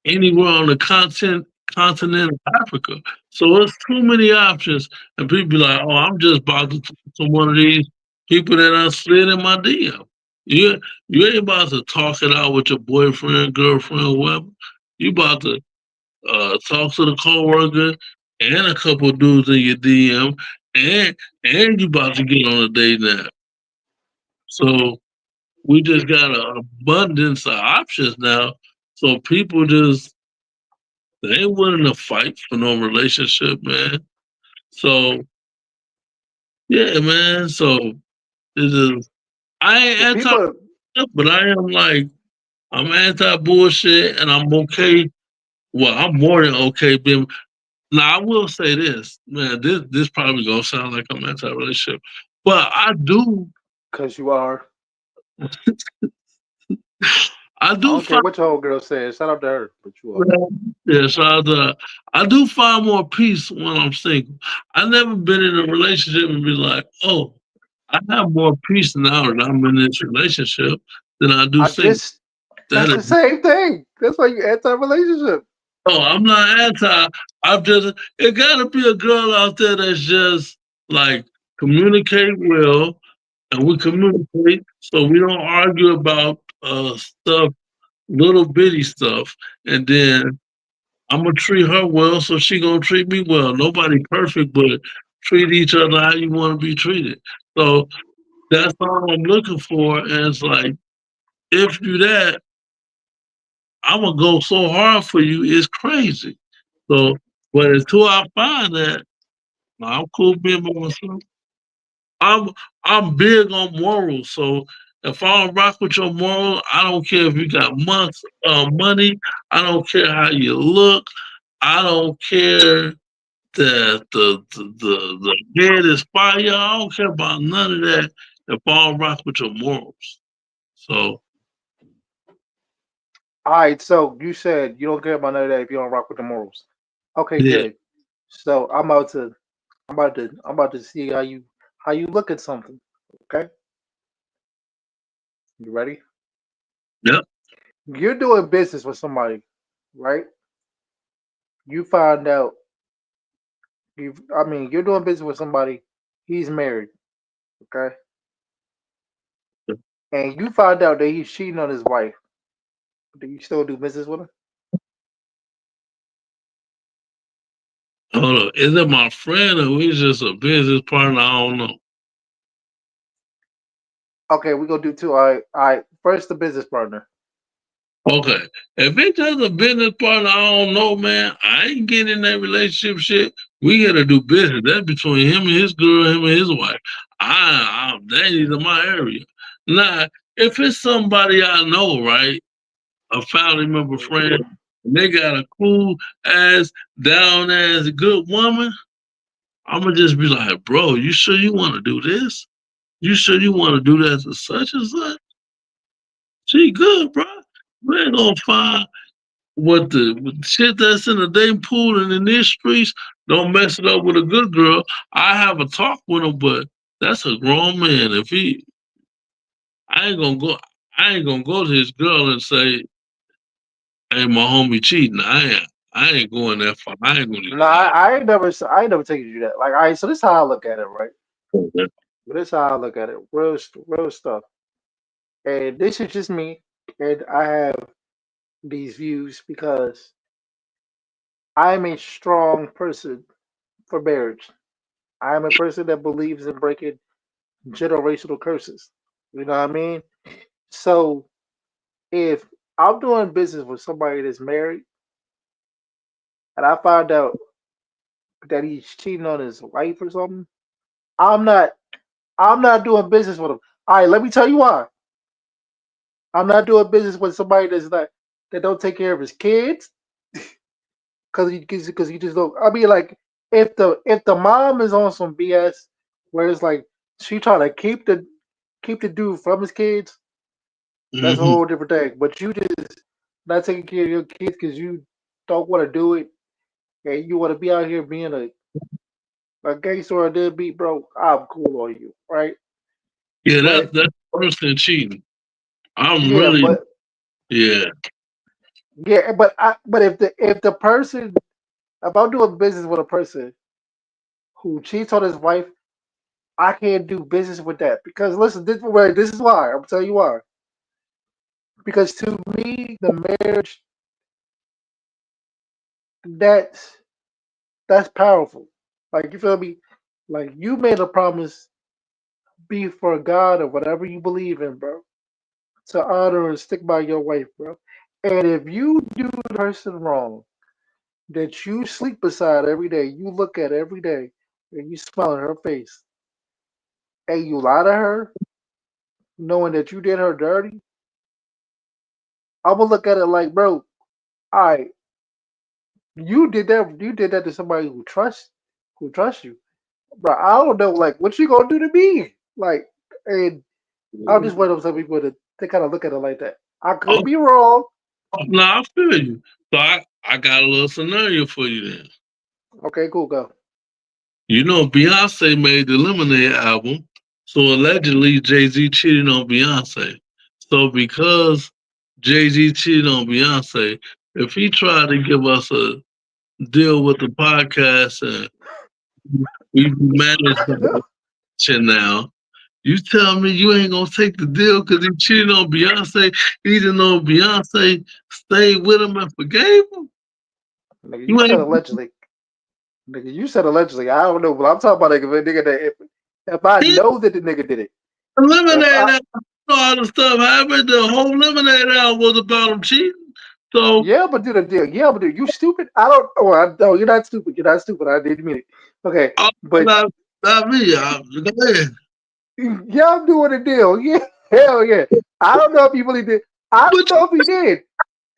S2: anywhere on the continent of Africa. So it's too many options, and people be like, "Oh, I'm just about to talk to one of these people that I slid in my DM." You you ain't about to talk it out with your boyfriend, girlfriend, whoever. You about to talk to the coworker and a couple of dudes in your DM, and you about to get on a date now. So we just got an abundance of options now. So people just they ain't willing to fight for no relationship, man. So yeah, man. So it is. I ain't
S1: Well,
S2: anti,
S1: people,
S2: but I am like I'm anti bullshit, and I'm okay. Well, I'm more than okay being. Now I will say this, man. This probably gonna sound like I'm anti relationship, but
S1: because you are.
S2: I
S1: I
S2: do
S1: don't care
S2: find
S1: what your old girl says. Shout out to her, but you are.
S2: well, yeah, so I do find more peace when I'm single. I've never been in a relationship and be like, oh, I have more peace now that I'm in this relationship than I do
S1: I
S2: single.
S1: just,
S2: That
S1: that's
S2: is,
S1: the same thing. That's why you anti-relationship.
S2: oh, I'm not anti. I'm just, it gotta be a girl out there that's just like communicate well, and we communicate so we don't argue about stuff, little bitty stuff, and then I'm gonna treat her well, so she gonna treat me well. Nobody perfect, but treat each other how you want to be treated. So that's all I'm looking for. And it's like, if you that, I'm gonna go so hard for you. It's crazy. So, but until I find that, I'm cool being by myself. I'm I'm big on morals. So if I don't rock with your moral, I don't care if you got money. I don't care how you look. I don't care the head is fire. I don't care about none of that if I don't rock with your morals. So
S1: All right, so you said you don't care about none of that if you don't rock with the morals. Okay,
S2: yeah,
S1: good. So I'm about to see how you look at something. Okay, you ready?
S2: yep,
S1: You're doing business with somebody, right? You find out I mean, you're doing business with somebody. He's married, okay, and you find out that he's cheating on his wife. Do you still do business with him?
S2: Hold on. Is it my friend or he's just a business partner? I don't know.
S1: Okay, we're gonna do two. All right. First, the business partner.
S2: Okay. If it's just a business partner, I don't know, man. I ain't getting in that relationship shit. We gotta do business. That's between him and his girl, him and his wife. That is in my area. Now, if it's somebody I know, right? A family member, friend, and they got a cool ass, down ass, good woman, I'ma just be like, bro, you sure you wanna do this? You sure you wanna do that to such and such? She good, bro. We ain't gonna find what the shit that's in the dating pool and in these streets. Don't mess it up with a good girl. I have a talk with him, but that's a grown man. If he, I ain't gonna go. I ain't gonna go to his girl and say, "Hey, my homie cheating." I ain't going that far. I ain't gonna
S1: No,
S2: do that.
S1: I ain't never taken you to that. Like, all right, so this is how I look at it, right? But this is how I look at it, real stuff. And this is just me, and I have these views because I'm a strong person for marriage. I am a person that believes in breaking generational curses. You know what I mean? So if I'm doing business with somebody that's married, and I find out that he's cheating on his wife or something, I'm not I'm not doing business with him. All right, let me tell you why. I'm not doing business with somebody that don't take care of his kids because you just don't. I mean, like if the mom is on some BS where it's like she trying to keep the dude from his kids, that's a
S2: Mm-hmm.
S1: whole different thing. But you just not taking care of your kids because you don't want to do it and you want to be out here being a gangster or a deadbeat, bro. I'm cool on you, right?
S2: Yeah,
S1: But
S2: that's worse than cheating. I'm
S1: yeah,
S2: really,
S1: but
S2: yeah.
S1: but if the person if I'm doing business with a person who cheats on his wife, I can't do business with that because listen, this is why I'm telling you why. Because to me, the marriage that's that's powerful. Like you feel me? Like you made a promise, be for God or whatever you believe in, bro, to honor and stick by your wife, bro. And if you do the person wrong that you sleep beside every day, you look at every day, and you smile in her face, and you lie to her, knowing that you did her dirty, I'm gonna look at it like, bro, all right, you did that to somebody who trusts you. Bro, I don't know, like, what you gonna do to me? Like, and I'm just one of those people that they kind of look at it like that. I could
S2: Oh,
S1: be wrong.
S2: no, I feel you. So I got a little scenario for you then.
S1: Okay, cool, go.
S2: You know, Beyonce made the Lemonade album, so allegedly Jay Z cheated on Beyonce. So because Jay Z cheated on Beyonce, if he tried to give us a deal with the podcast and we managed the shit now, you tell me you ain't gonna take the deal because he cheated on Beyonce, even though Beyonce stayed with him and forgave him?
S1: Nigga, you
S2: You
S1: said
S2: ain't
S1: allegedly. Nigga, you said allegedly. I don't know, but I'm talking about like, if a nigga that if I
S2: he
S1: know that the nigga did it, if
S2: eliminated
S1: I
S2: that. All the stuff happened. The whole Lemonade album was about him cheating. So,
S1: yeah, but do the deal. Yeah, but dude, you stupid. I don't. Oh, no, you're not stupid. You're not stupid. I didn't mean it. Okay, but
S2: not, not me. Go ahead.
S1: yeah, I'm doing the deal. Yeah, hell yeah. I don't know if he really did. I
S2: But
S1: don't know if he did.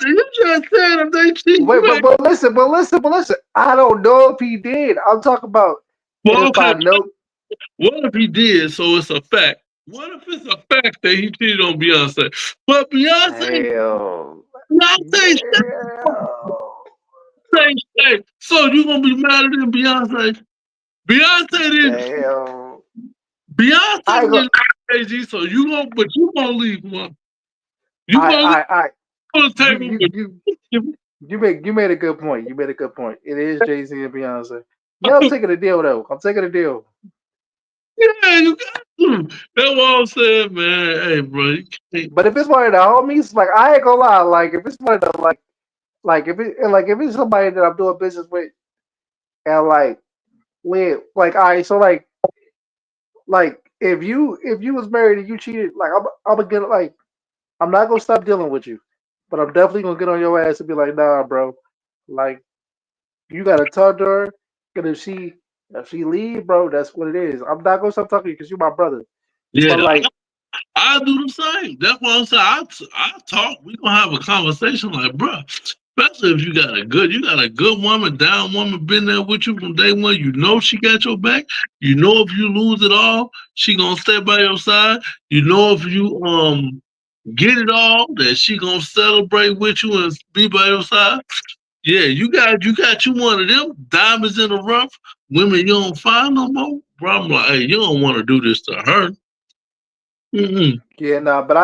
S2: you just said if they cheat,
S1: Wait,
S2: you ain't.
S1: but listen. I don't know if he did. I'm talking about
S2: Well,
S1: if
S2: okay.
S1: I know.
S2: What if he did? So it's a fact. What if it's a fact that he cheated on Beyonce? But
S1: Hell,
S2: Beyonce
S1: yeah.
S2: say, so you gonna be madder than Beyonce? Beyonce didn't.
S1: Damn.
S2: Beyonce
S1: I go.
S2: didn't Jay Z. So you gonna, but you gonna leave one. You gonna leave
S1: I.
S2: on the
S1: You
S2: table
S1: you
S2: with
S1: you
S2: him.
S1: You made a good point. You made a good point. It is Jay Z and Beyonce. Yeah, I'm taking a deal though. I'm taking a deal.
S2: Yeah, you got to. That's what I'm saying, man. Hey, bro, you can't.
S1: But if it's one of the homies, like I ain't gonna lie, like if it's one of the if it's somebody that I'm doing business with, and like all right, so like if you was married and you cheated, like I'm gonna get like I'm not gonna stop dealing with you, but I'm definitely gonna get on your ass and be like, nah, bro, like you gotta talk to her, and if she leave, bro, that's what it is. I'm not gonna stop talking to you because you're my brother. But
S2: Yeah,
S1: like,
S2: I do the same. That's why I'm saying I talk. We gonna have a conversation, like, bro. Especially if you got a good woman, down woman, been there with you from day one. You know she got your back. You know if you lose it all, she gonna stay by your side. You know if you get it all, that she gonna celebrate with you and be by your side. Yeah, you got you one of them diamonds in the rough. Women you don't find no more. Bro, I'm like, hey, you don't want to do this to her. Mm-mm.
S1: yeah, nah, but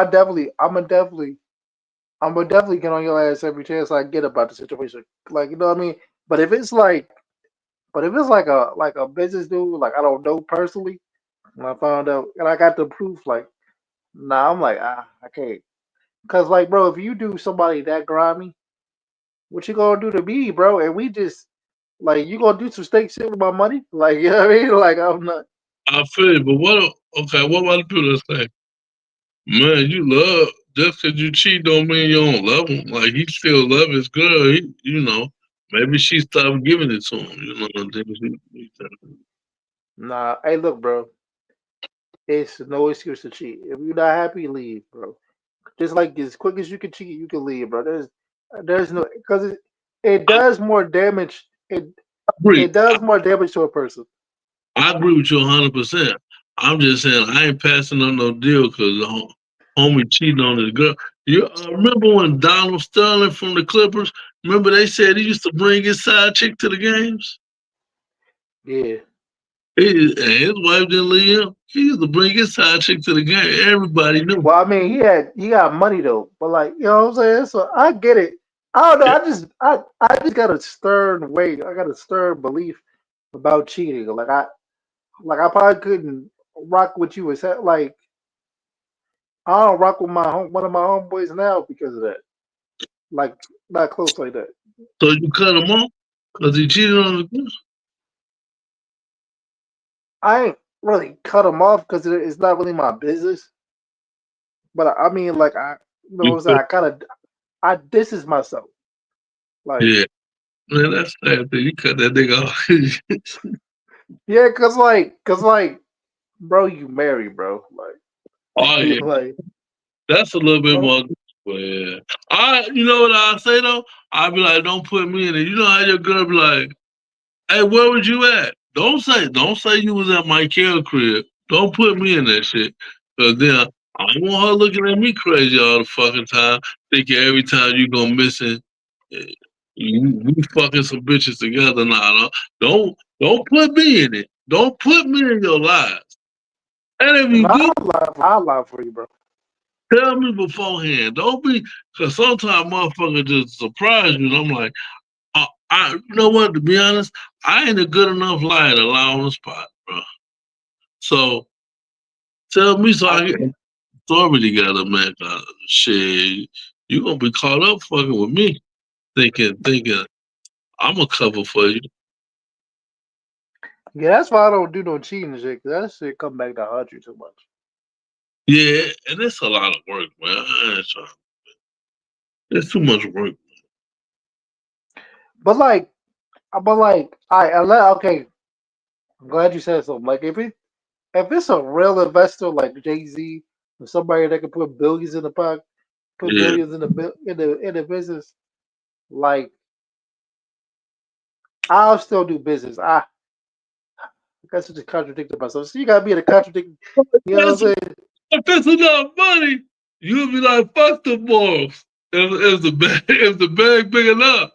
S1: I'm gonna definitely get on your ass every chance I get about the situation. Like, you know what I mean? But if it's like, but if it's like a business dude, like I don't know personally, and I found out and I got the proof, like, nah, I'm like, I can't. Cause like, bro, if you do somebody that grimy, what you gonna do to me, bro? And we just like you gonna do some steak shit with my money? Like, you know what I mean? Like I'm not.
S2: I feel you, but okay, what about the people that say, man, you love, just because you cheat don't mean you don't love him. Like, he still love his girl. Maybe she stopped giving it to him, and then
S1: Nah, hey, look, bro. It's no excuse to cheat. If you're not happy, leave, bro. Just like as quick as you can cheat, you can leave, bro. There's no because it
S2: I
S1: does more damage.
S2: agree.
S1: It does more damage to a person.
S2: I agree with you 100%. I'm just saying I ain't passing on no deal because homie cheating on his girl. You remember when Donald Sterling from the Clippers? Remember they said he used to bring his side chick to the games.
S1: Yeah.
S2: And his wife didn't leave him. He used to bring his side chick to the game. Everybody knew.
S1: Well, I mean, he got money though, but like you know what I'm saying. So I get it. I don't know. I just got a stern way. I got a stern belief about cheating. Like I probably couldn't rock with you. Except like I don't rock with one of my homeboys now because of that. Like not close like that.
S2: So you cut him off because he cheated on the girl.
S1: I ain't really cut him off because it's not really my business. But I mean, like you know what
S2: You
S1: I'm saying.
S2: cut,
S1: I this is myself. Like
S2: yeah. Man, that's sad thing. You cut that nigga off.
S1: yeah, cause like, bro, you married, bro.
S2: Oh
S1: Like
S2: yeah.
S1: like
S2: That's a little bit
S1: bro.
S2: more. But yeah. You know what I say though? I be like, don't put me in it. You know how your girl be like, hey, where was you at? Don't say you was at my care crib. Don't put me in that shit. Cause then I don't want her looking at me crazy all the fucking time, thinking every time you go missing, eh, we fucking some bitches together. Nah, no. Don't put me in it. Don't put me in your lives. And if
S1: And
S2: you do,
S1: I'll lie for you, bro.
S2: tell me beforehand. Don't be, cause sometimes motherfuckers just surprise you. And I'm like, you know what? To be honest, I ain't a good enough liar to lie on the spot, bro. So tell me so
S1: I
S2: I get story together, man. Shit, you gonna be caught up fucking with me, thinking I'm a cover for you.
S1: Yeah, that's why I don't do no cheating and shit. 'Cause that shit come back to haunt you too much.
S2: Yeah, and it's a lot of work, man. It's too much work.
S1: But like, okay. I'm glad you said something. Like if it's a real investor like Jay Z or somebody that can put billions in the pocket, put
S2: Yeah,
S1: billions in the business, like I'll still do business. I guess I just contradicted myself. So you gotta be in a contradict. You know
S2: if
S1: what I'm saying?
S2: it's enough money, you'll be like, fuck the balls. If the bag, if the bag big enough.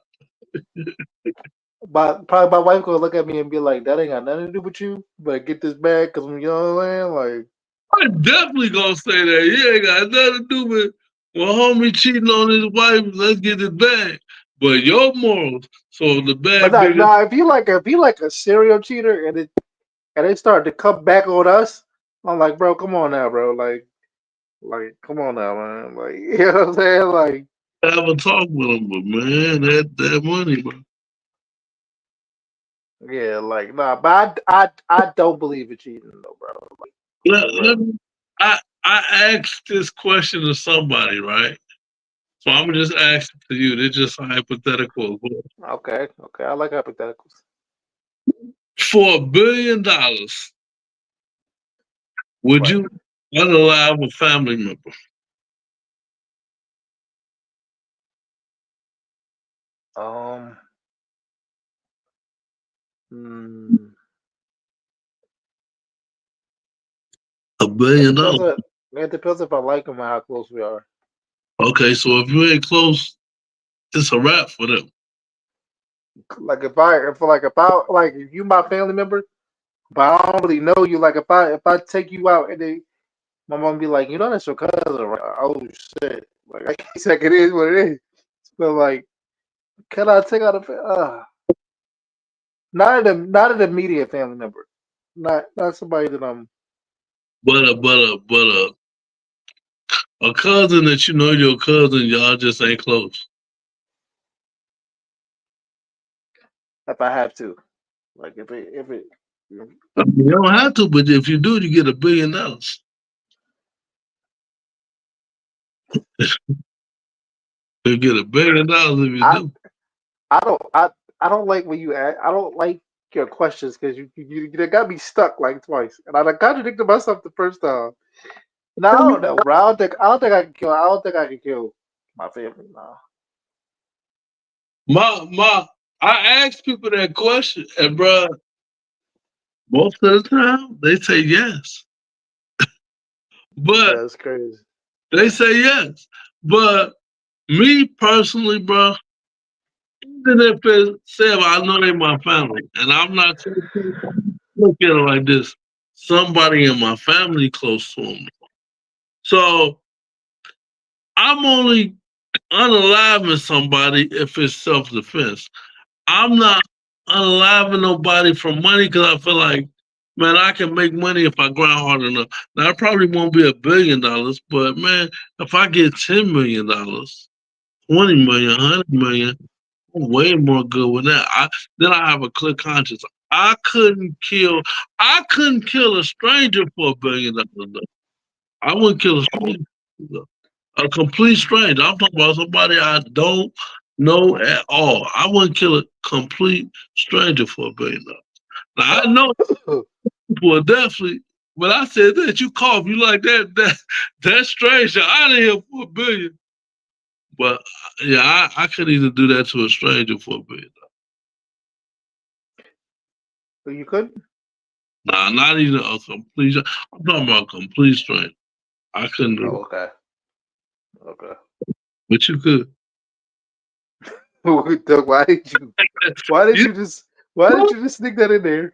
S1: But probably my wife gonna look at me and be like, "That ain't got nothing to do with you." But get this bag because you know what I'm saying? Like,
S2: I'm definitely gonna say that. You ain't got nothing to do with well, homie cheating on his wife. Let's get it back. But your morals, so the
S1: But
S2: bad
S1: like,
S2: bitch,
S1: nah, if you like a serial cheater and they start to come back on us, I'm like, bro, come on now, bro, like, come on now, man, like, you know what I'm saying, like,
S2: have a talk with them, but man, that money, bro.
S1: yeah, like, nah, but I don't believe in cheating though, bro, like, for
S2: Let
S1: real.
S2: me, I asked this question to somebody, right? So I'm gonna just ask it to you. It's just hypothetical.
S1: Okay, okay, I like hypotheticals.
S2: For $1 billion, would
S1: Right.
S2: you unalive a family member?
S1: Um. Hmm.
S2: A
S1: It
S2: billion
S1: depends
S2: dollars.
S1: on. It depends if I like them and how close we are.
S2: Okay, so if you ain't close, it's a wrap for them.
S1: Like if you my family member, but I don't really know you. Like if I take you out and they my mom be like, you know that's your cousin, right? Oh shit! Like I guess like it is what it is. But like, can I take out not an immediate family member, not somebody that I'm
S2: But a cousin that you know your cousin, y'all just ain't close.
S1: if I have to. Like if it
S2: I mean, you don't have to, but if you do, you get $1 billion. You get $1 billion if you
S1: I
S2: do.
S1: I don't I don't like when you ask, I don't like your questions because you got me stuck like twice and I contradicted myself the first time. No, I don't know, bro. I don't think I can kill. I don't think I can kill my family. No.
S2: My, I ask people that question, and bro, most of the time they say yes. But
S1: That's crazy.
S2: they say yes. But me personally, bro, even if it say if I know they my family, and I'm not look at it like this, somebody in my family close to them. So I'm only unaliving somebody if it's self defense. I'm not unaliving nobody for money because I feel like, man, I can make money if I grind hard enough. Now, it probably won't be $1 billion, but man, if I get $10 million, 20 million, 100 million, I'm way more good with that. Then I have a clear conscience. I couldn't kill. I couldn't kill a stranger for $1 billion. I wouldn't kill a stranger. A complete stranger. I'm talking about somebody I don't know at all. I wouldn't kill a complete stranger for $1 billion. Now I know people are definitely. But I said that you cough, you like that stranger out of here for $1 billion. But yeah, I couldn't even do that to a stranger for $1 billion.
S1: So you couldn't?
S2: Nah, not even a complete. I'm talking about a complete stranger. I couldn't do
S1: Oh,
S2: it,
S1: okay. Okay.
S2: but you could.
S1: Doug, why did
S2: You
S1: you just why did you just sneak that in there?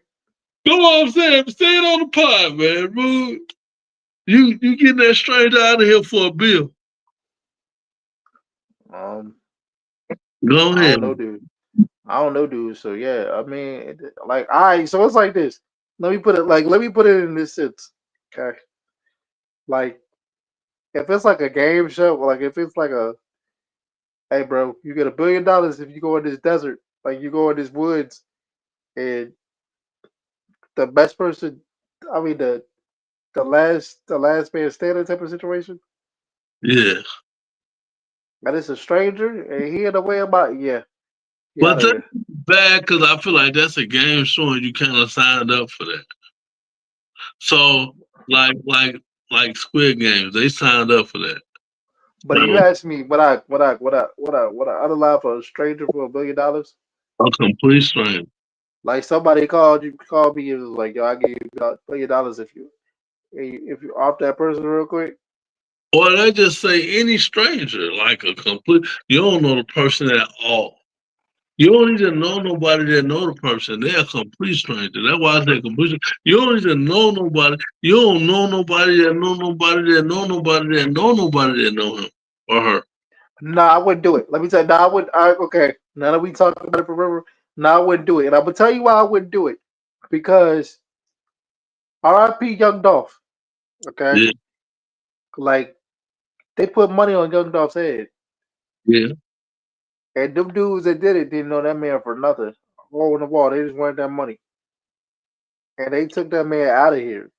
S2: know what I'm saying? Say it on the pod, man. Bro. You getting that stranger out of here for a bill?
S1: Um,
S2: Go
S1: I
S2: ahead.
S1: don't know, dude. I don't know, dude. So yeah, I mean, like, all right. So it's like this. Let me put it in this sense. Okay. Like, if it's like a game show, like if it's like a, hey, bro, you get $1 billion if you go in this desert, like you go in this woods, and the best person, I mean the last man standing type of situation,
S2: Yeah,
S1: and it's a stranger, and he in the way about, yeah, get
S2: but
S1: out of
S2: that's
S1: here.
S2: bad because I feel like that's a game show and you kind of signed up for that. So like like like Squid Games, they signed up for that.
S1: But you
S2: So
S1: asked me would I allow for a stranger for $1 billion?
S2: a complete stranger.
S1: Like somebody called me and was like, yo, I give you $1 billion if you off that person real quick.
S2: Or they just say any stranger, like a complete. You don't know the person at all. You don't even know nobody that know the person. They're a complete stranger. That's why I say complete. You don't even know nobody. You don't know nobody that know nobody that know nobody that know nobody that know him or her.
S1: Nah, I wouldn't do it. Let me tell you. Nah, I would. Okay. Now that we talk about it forever, nah, I wouldn't do it. And I'm gonna tell you why I wouldn't do it. Because R.I.P. Young Dolph. Okay.
S2: Yeah,
S1: Like they put money on Young Dolph's head,
S2: yeah.
S1: and them dudes that did it didn't know that man for nothing. Hole in the wall. They just wanted that money, and they took that man out of here.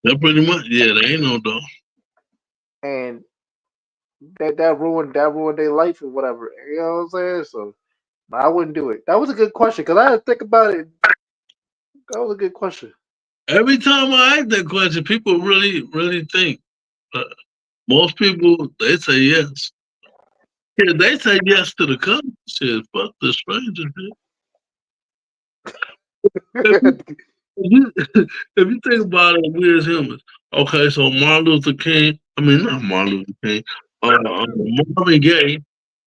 S2: That pretty much. Yeah, there ain't no dog.
S1: And that ruined their life or whatever. You know what I'm saying? So nah, I wouldn't do it. That was a good question because I had to think about it. That was a good question.
S2: Every time I ask that question, people really, really think. Uh, most people they say yes. Yeah, they say yes to the cousin. Shit, fuck the stranger. If you, if you, if you think about it, we as humans. Okay, so Martin Luther King. I mean, not Martin Luther King. Marvin Gaye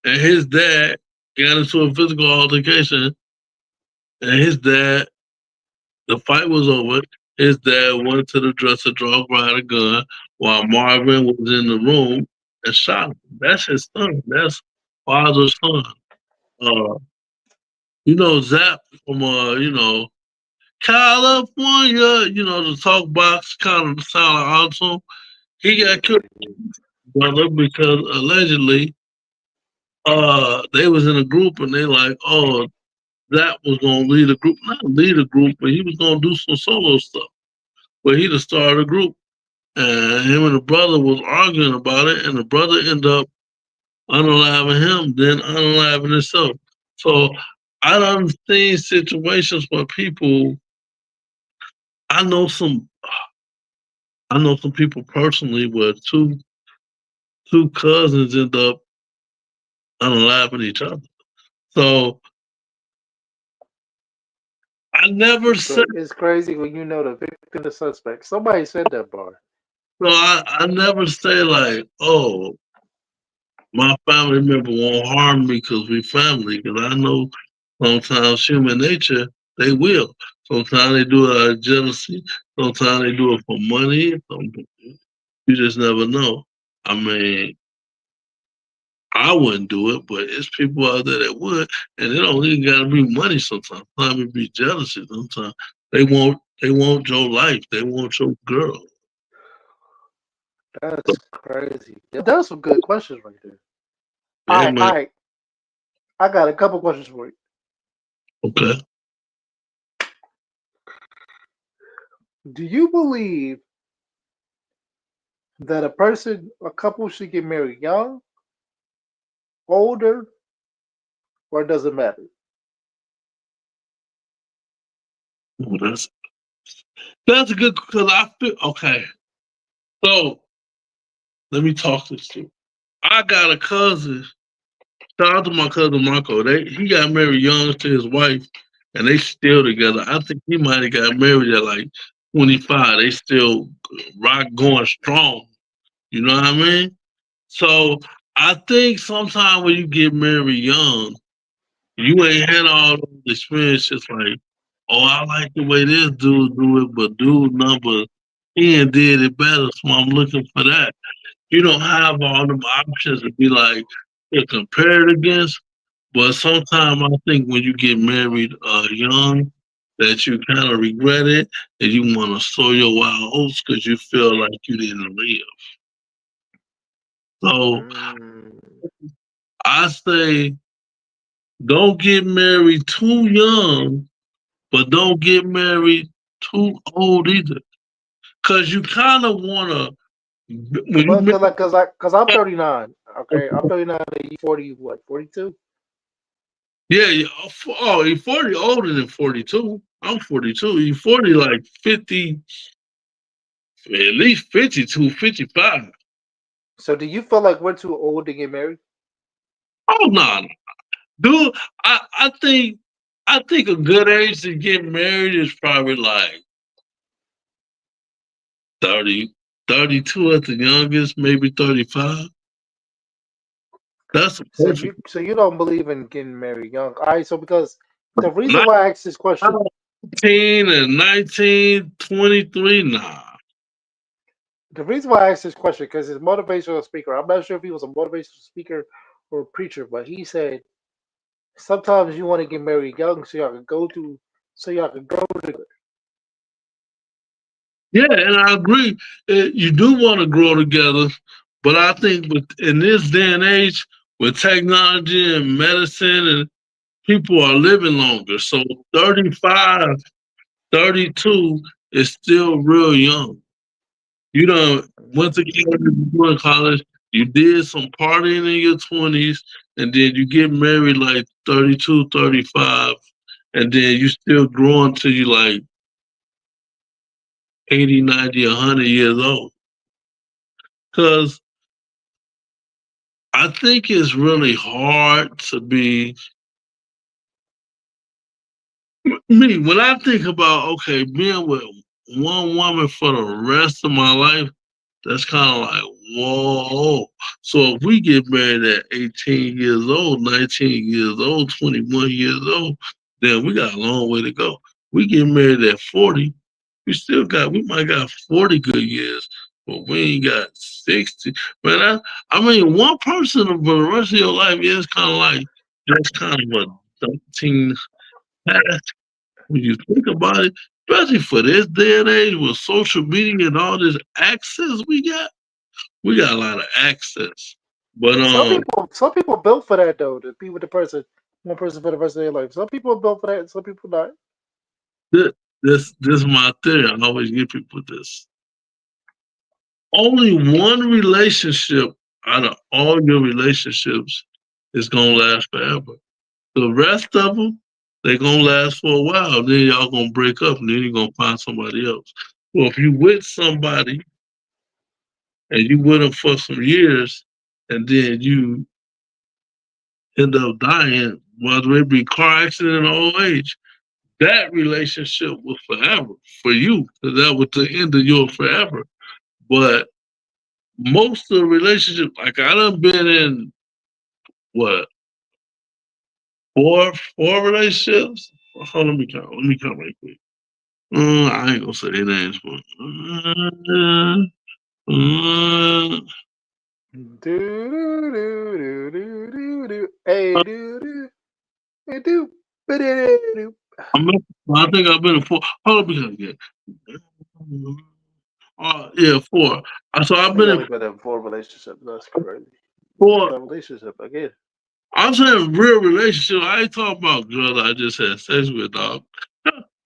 S2: and his dad got into a physical altercation, and his dad, the fight was over. His dad went to the dresser drawer, grabbed a gun, while Marvin was in the room and shot him. That's his son. That's father's son. Uh, Zap from California. The talk box kind of sound like auto. He got killed, brother, because allegedly, they was in a group and they like, oh, that was gonna lead a group, not lead a group, but he was gonna do some solo stuff. But he just started a group, and him and the brother was arguing about it, and the brother ended up unaliving him, then unaliving himself. So I done seen situations where people. I know some. I know some people personally where two cousins end up unaliving each other. So I never said.
S1: It's crazy when you know the victim, the suspect. Somebody said that bar.
S2: So I never say like, oh, my family member won't harm me because we family. Because I know sometimes human nature, they will. Sometimes they do it out of jealousy. Sometimes they do it for money. You just never know. I mean, I wouldn't do it, but it's people out there that would, and it don't even gotta be money. Sometimes it be jealousy. Sometimes they want your life. They want your girl.
S1: That's crazy. That was some good questions right there. All
S2: Yeah,
S1: right,
S2: man.
S1: all right. I got a couple questions for you.
S2: Okay.
S1: Do you believe that a couple should get married young, older, or does it matter?
S2: Ooh, that's a good because I feel okay. So let me talk this to you. I got a cousin. Shout out to my cousin Marco. He got married young to his wife, and they still together. I think he might have got married at like 25. They still rock going strong. You know what I mean? So I think sometimes when you get married young, you ain't had all those experiences like, oh, I like the way this dude do it, but dude number he ain't did it better, so I'm looking for that. You don't have all them options to be like to compare it against. But sometimes I think when you get married young, that you kind of regret it and you want to sow your wild oats because you feel like you didn't live. So
S1: Mm.
S2: I say don't get married too young, but don't get married too old either. Cause you kind of wanna when you
S1: But
S2: marry,
S1: cause I'm 39. Okay, I'm 39. And you 40? What? 42?
S2: yeah, yeah, oh, you 40 older than 42. I'm 42. You 40 like 50, at least 52, 55.
S1: So do you feel like we're too old to get married?
S2: Oh no, no. Dude, I think a good age to get married is probably like 30, 32 at the youngest, maybe 35. That's perfect.
S1: So you don't believe in getting married young? All right. So because the reason
S2: Not
S1: why I asked this question,
S2: 19 and 19, 23, nah.
S1: The reason why I asked this question because he's a motivational speaker. I'm not sure if he was a motivational speaker or a preacher, but he said sometimes you want to get married young so y'all can grow together.
S2: Yeah, and I agree. You do want to grow together, but I think in this day and age, with technology and medicine, and people are living longer. So 35, 32 is still real young. You know, once again, you were in college, you did some partying in your 20s, and then you get married like 32, 35, and then you still growing till you like 80, 90, 100 years old. Because I think it's really hard to be me. When I think about, okay, being with one woman for the rest of my life, that's kind of like, whoa. So if we get married at 18 years old, 19 years old, 21 years old, then we got a long way to go. We get married at 40, we might got 40 good years, but we ain't got 60. Man, I mean, one person for the rest of your life is kind of like, just kind of a daunting task when you think about it, especially for this day and age with social media and all this access we got a lot of access. But
S1: Some people are built for that though. To be with the person, one person for the rest of their life. Some people are built for that, and some people not.
S2: this this is my theory. I always give people this. Only one relationship out of all your relationships is gonna last forever. The rest of them, they're gonna last for a while. Then y'all gonna break up, and then you're gonna find somebody else. Well, if you with somebody and you with them for some years, and then you end up dying, whether it be car accident or old age, that relationship was forever for you. That was the end of your forever. But most of the relationships, like I done been in what four relationships. Hold on, let me count. Let me count right quick. I ain't gonna say their names, but
S1: Do do do do do do do. Hey do do hey, do do do.
S2: I think I've been in four. Hold on, because again. Yeah, four. So I've
S1: He
S2: been in
S1: only been in 4 relationships. That's crazy.
S2: four.
S1: That relationship again.
S2: I'm saying real relationship. I ain't talking about girls I just had sex with, dog.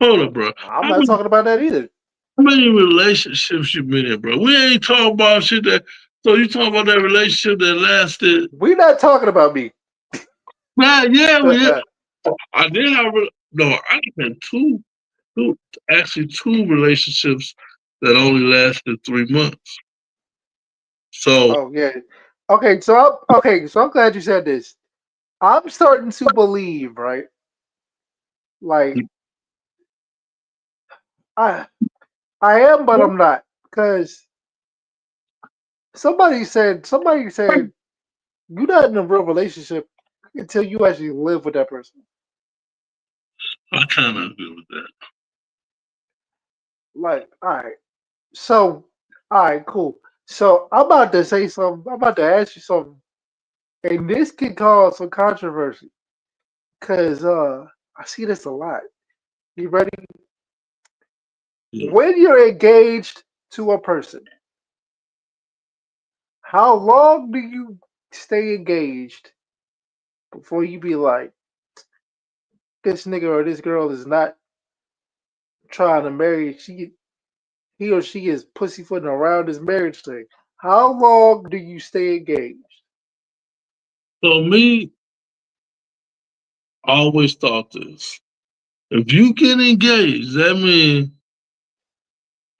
S2: Hold up, bro.
S1: I'm
S2: How
S1: not
S2: many,
S1: talking about that either.
S2: how many relationships you been in, bro? We ain't talking about shit that. So you talking about that relationship that lasted?
S1: We not talking about me.
S2: Man, yeah, we. I did have. No, I had two, actually two relationships that only lasted 3 months. So
S1: Oh yeah. So I'm glad you said this. I'm starting to believe, right? Like I I am, but I'm not. Because somebody said you're not in a real relationship until you actually live with that person.
S2: I kind of agree with that.
S1: Like, all right. So, all right, cool. So I'm about to say something. I'm about to ask you something, and this could cause some controversy because I see this a lot. You ready?
S2: Yeah.
S1: When you're engaged to a person, how long do you stay engaged before you be like, this nigga or this girl is not trying to marry? He or she is pussyfooting around this marriage thing. How long do you stay engaged?
S2: So me, I always thought this. If you get engaged, that means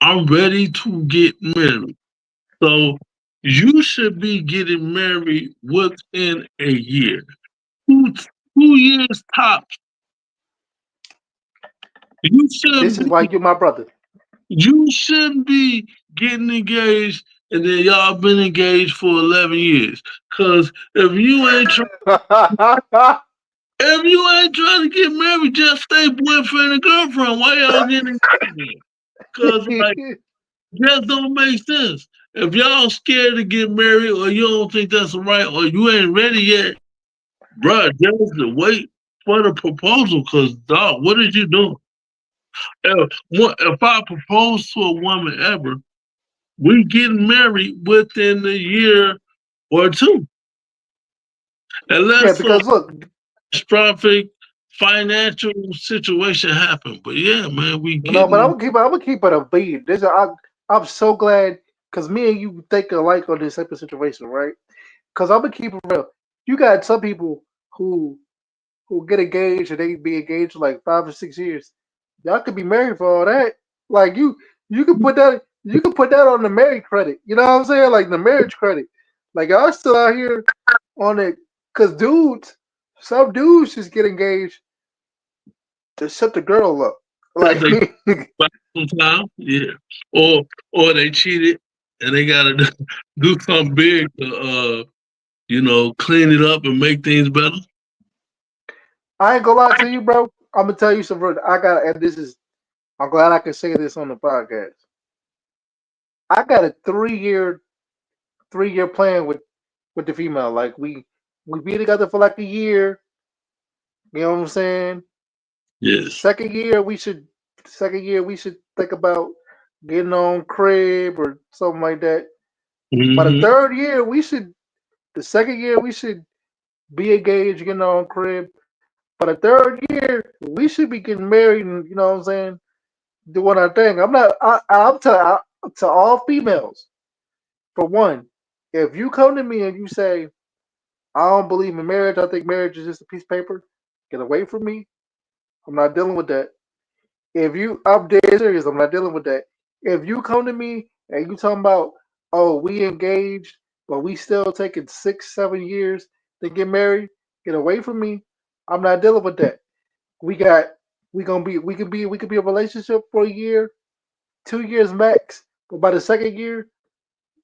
S2: I'm ready to get married. So you should be getting married within a year. 2 years tops. You
S1: This
S2: shouldn't
S1: is why
S2: be
S1: you're my brother.
S2: you shouldn't be getting engaged and then y'all been engaged for 11 years. Cause if you ain't trying to get married, just stay boyfriend and girlfriend. Why y'all getting engaged? Cause like Just don't make sense. If y'all scared to get married, or you don't think that's right, or you ain't ready yet, bruh, just wait for the proposal. Cause dog, what did you do? If I propose to a woman ever, we getting married within a year or two,
S1: Yeah,
S2: unless a
S1: because look,
S2: catastrophic financial situation happen. But yeah, man, we
S1: no, but
S2: getting
S1: I'm gonna keep it a beat. I'm so glad because me and you think alike on this type of situation, right? Because I'm gonna keep it real. You got some people who who get engaged and they be engaged for like 5 or 6 years. Y'all could be married for all that. Like you could put that on the married credit. You know what I'm saying? Like the marriage credit. Like y'all still out here on it because some dudes just get engaged to shut the girl up.
S2: that
S1: Like
S2: they back sometime, yeah, or they cheated and they gotta do something big to clean it up and make things better.
S1: I ain't gonna lie to you, bro. I'm gonna tell you something. I got and this is I'm glad I can say this on the podcast. I got a 3 year plan with the female. Like we be together for like a year. You know what I'm saying?
S2: Yes.
S1: Second year we should second year we should think about getting on crib or something like that. By the
S2: Hmm.
S1: third year we should the second year we should be engaged, getting on crib. By the third year we should be getting married and you know what I'm saying, doing our thing. To all females. For one, if you come to me and you say, I don't believe in marriage, I think marriage is just a piece of paper, get away from me. I'm not dealing with that. I'm dead serious, I'm not dealing with that. If you come to me and you talking about, oh, we engaged, but we still taking 6, 7 years to get married, get away from me. I'm not dealing with that. We got, we could be a relationship for a year, 2 years max. But by the second year,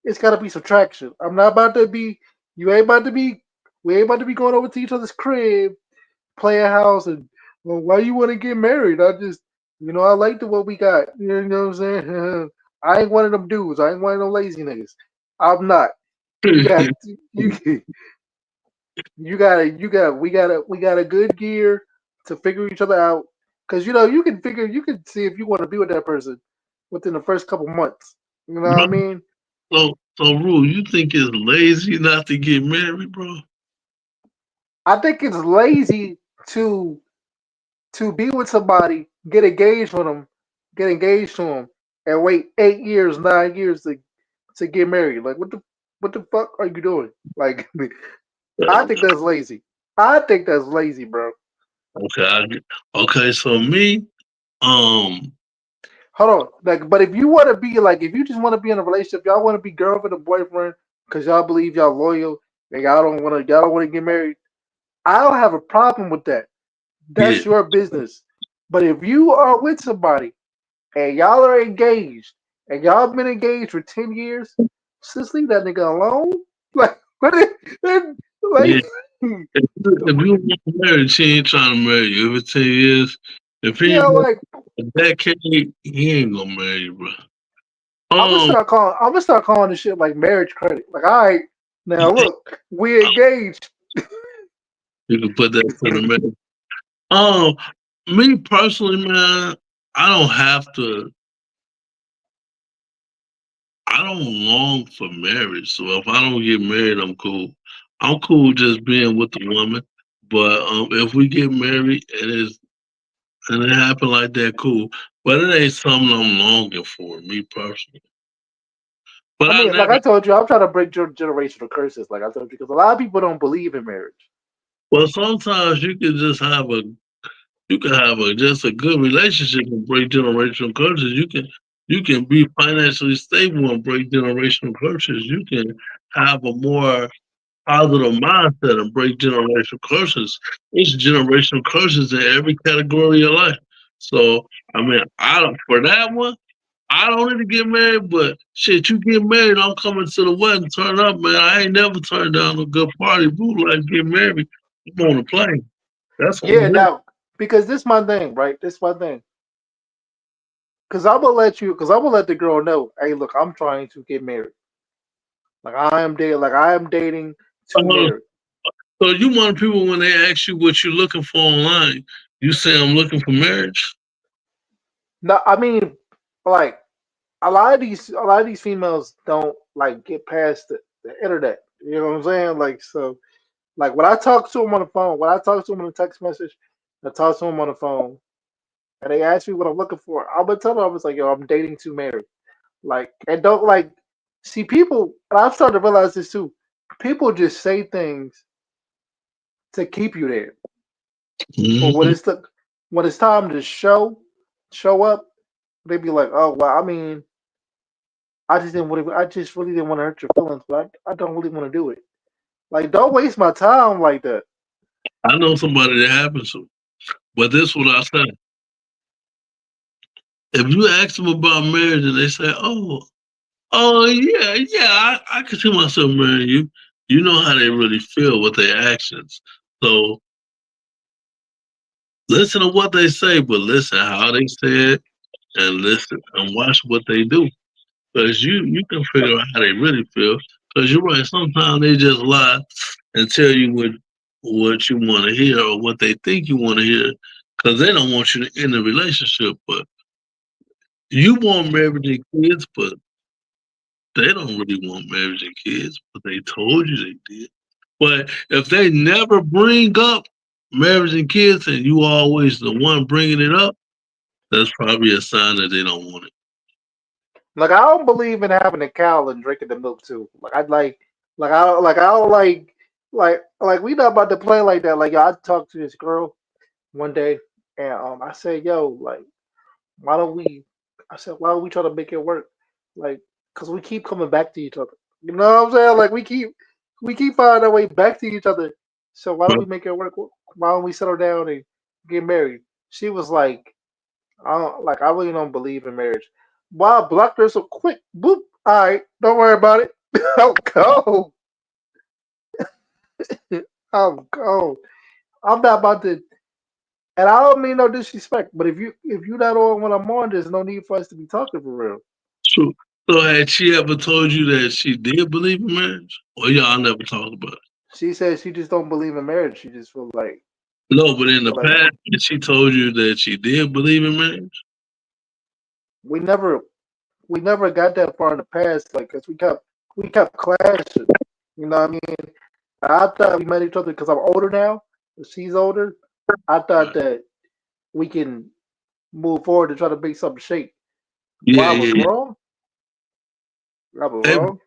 S1: it's got to be subtraction. I'm not about to be. You ain't about to be. We ain't about to be going over to each other's crib, playing house, and well, why you want to get married? I like the what we got. You know what I'm saying? I ain't one of them dudes. I ain't one of them lazy niggas. I'm not. You got you. We got a good year to figure each other out. Cause you can see if you want to be with that person within the first couple months. You know what I
S2: Bro,
S1: mean?
S2: Rule, you think it's lazy not to get married, bro?
S1: I think it's lazy to be with somebody, get engaged to them, and wait 8 years, 9 years to get married. Like what the fuck are you doing? Like I think that's lazy. I think that's lazy, bro.
S2: Okay, okay. So me, um,
S1: Hold on, like, but if you want to be like, if you just want to be in a relationship, y'all want to be girlfriend and boyfriend because y'all believe y'all loyal and y'all don't want to get married. I don't have a problem with that.
S2: yeah,
S1: That's your business. But if you are with somebody and y'all are engaged and y'all been engaged for 10 years, just leave that nigga alone. Like, what?
S2: yeah.
S1: Like,
S2: If you want married, she ain't trying to marry you. If it's 10 years, if he
S1: yeah,
S2: ain't got
S1: like
S2: a decade, he ain't gonna marry you, bro.
S1: I'm gonna
S2: Um,
S1: start calling. I'm gonna start calling this shit like marriage credit. Like, all right, now look, we engaged.
S2: you can put that to the marriage. Um, Me personally, man, I don't have to. I don't long for marriage. So if I don't get married, I'm cool. I'm cool just being with the woman. But if we get married and it happen like that, cool. But it ain't something I'm longing for, me personally. But
S1: I
S2: I
S1: mean, like
S2: never.
S1: I told you, I'm trying to break generational curses. Like I told you, because a lot of people don't believe in marriage.
S2: Well, sometimes you can have a just a good relationship and break generational curses. You can be financially stable and break generational curses. You can have a more positive mindset and break generational curses. It's generational curses in every category of your life. So I mean, I don't for that one. I don't need to get married, but shit, you get married, I'm coming to the wedding. Turn up, man. I ain't never turned down a good party. Boo, like get married. I'm on a plane. That's on
S1: Yeah,
S2: me.
S1: now because this my thing, right? This my thing. Cause I'm gonna let you. Cause I'm gonna let the girl know. Hey, look, I'm trying to get married. Like I am dating. Like I am dating to
S2: Oh,
S1: marry.
S2: so you want people when they ask you what you're looking for online, you say I'm looking for marriage?
S1: No, I mean, like a lot of these females don't like get past the internet. You know what I'm saying? Like so, like when I talk to them on the phone, when I talk to them on a text message, I talk to them on the phone, and they ask me what I'm looking for. I'm gonna tell them I was like, yo, I'm dating to marry. Like, and don't like see people. And I've started to realize this too. People just say things to keep you there, but
S2: Hmm.
S1: when it's time to show up, they be like, oh well, I mean, I just really didn't want to hurt your feelings, but I don't really want to do it. Like, don't waste my time like that.
S2: I know somebody that happens to, but this what I say. If you ask them about marriage and they say, oh yeah, yeah, I can see myself marrying you, you know how they really feel with their actions. So listen to what they say, but listen how they say it and listen and watch what they do. Because you can figure out how they really feel. Because you're right, sometimes they just lie and tell you what you want to hear or what they think you want to hear because they don't want you to end the relationship. But you want marriage and kids, but they don't really want marriage and kids, but they told you they did. But if they never bring up marriage and kids and you always the one bringing it up, that's probably a sign that they don't want it.
S1: Like, I don't believe in having a cow and drinking the milk too. Like we not about to play like that. Like, yo, I talked to this girl one day, and I said, yo, like, why don't we? I said, why don't we try to make it work? Like, cause we keep coming back to each other. You know what I'm saying? Like, we keep finding our way back to each other. So why don't
S2: But
S1: we make it work? Why don't we settle down and get married? She was like, I really don't believe in marriage. Wow, blocked her so quick. Boop. All right, don't worry about it. I'll go. I'll go. I'm not about to. And I don't mean no disrespect, but if you not on when I'm on, there's no need for us to be talking for real.
S2: true. So had she ever told you that she did believe in marriage? Or y'all never talked about it?
S1: She says she just don't believe in marriage. She just feel like
S2: No, but in
S1: she
S2: the
S1: feel like
S2: past, had she told you that she did believe in marriage?
S1: we never we never got that far in the past. Like, cause we kept clashing. You know what I mean? I thought we met each other because I'm older now. She's older. I thought
S2: Right.
S1: that we can move forward to try to make something shake.
S2: Yeah,
S1: Well, I was
S2: yeah, yeah.
S1: wrong. I was
S2: Hey, at
S1: wrong.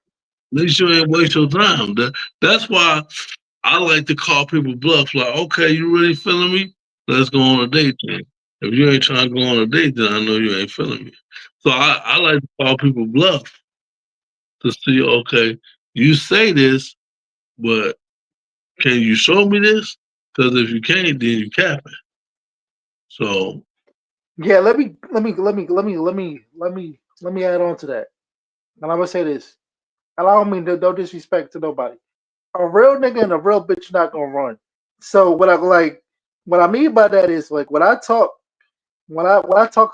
S2: least you ain't waste your time. That's why I like to call people bluff. Like, okay, you really feeling me? Let's go on a date then. If you ain't trying to go on a date, then I know you ain't feeling me. So I like to call people bluff to see, okay, you say this, but can you show me this? Because if you can't, then you capping. So
S1: Yeah, let me add on to that. And I'm gonna say this. And I don't mean no disrespect to nobody. A real nigga and a real bitch not gonna run. So what I mean by that is like when I talk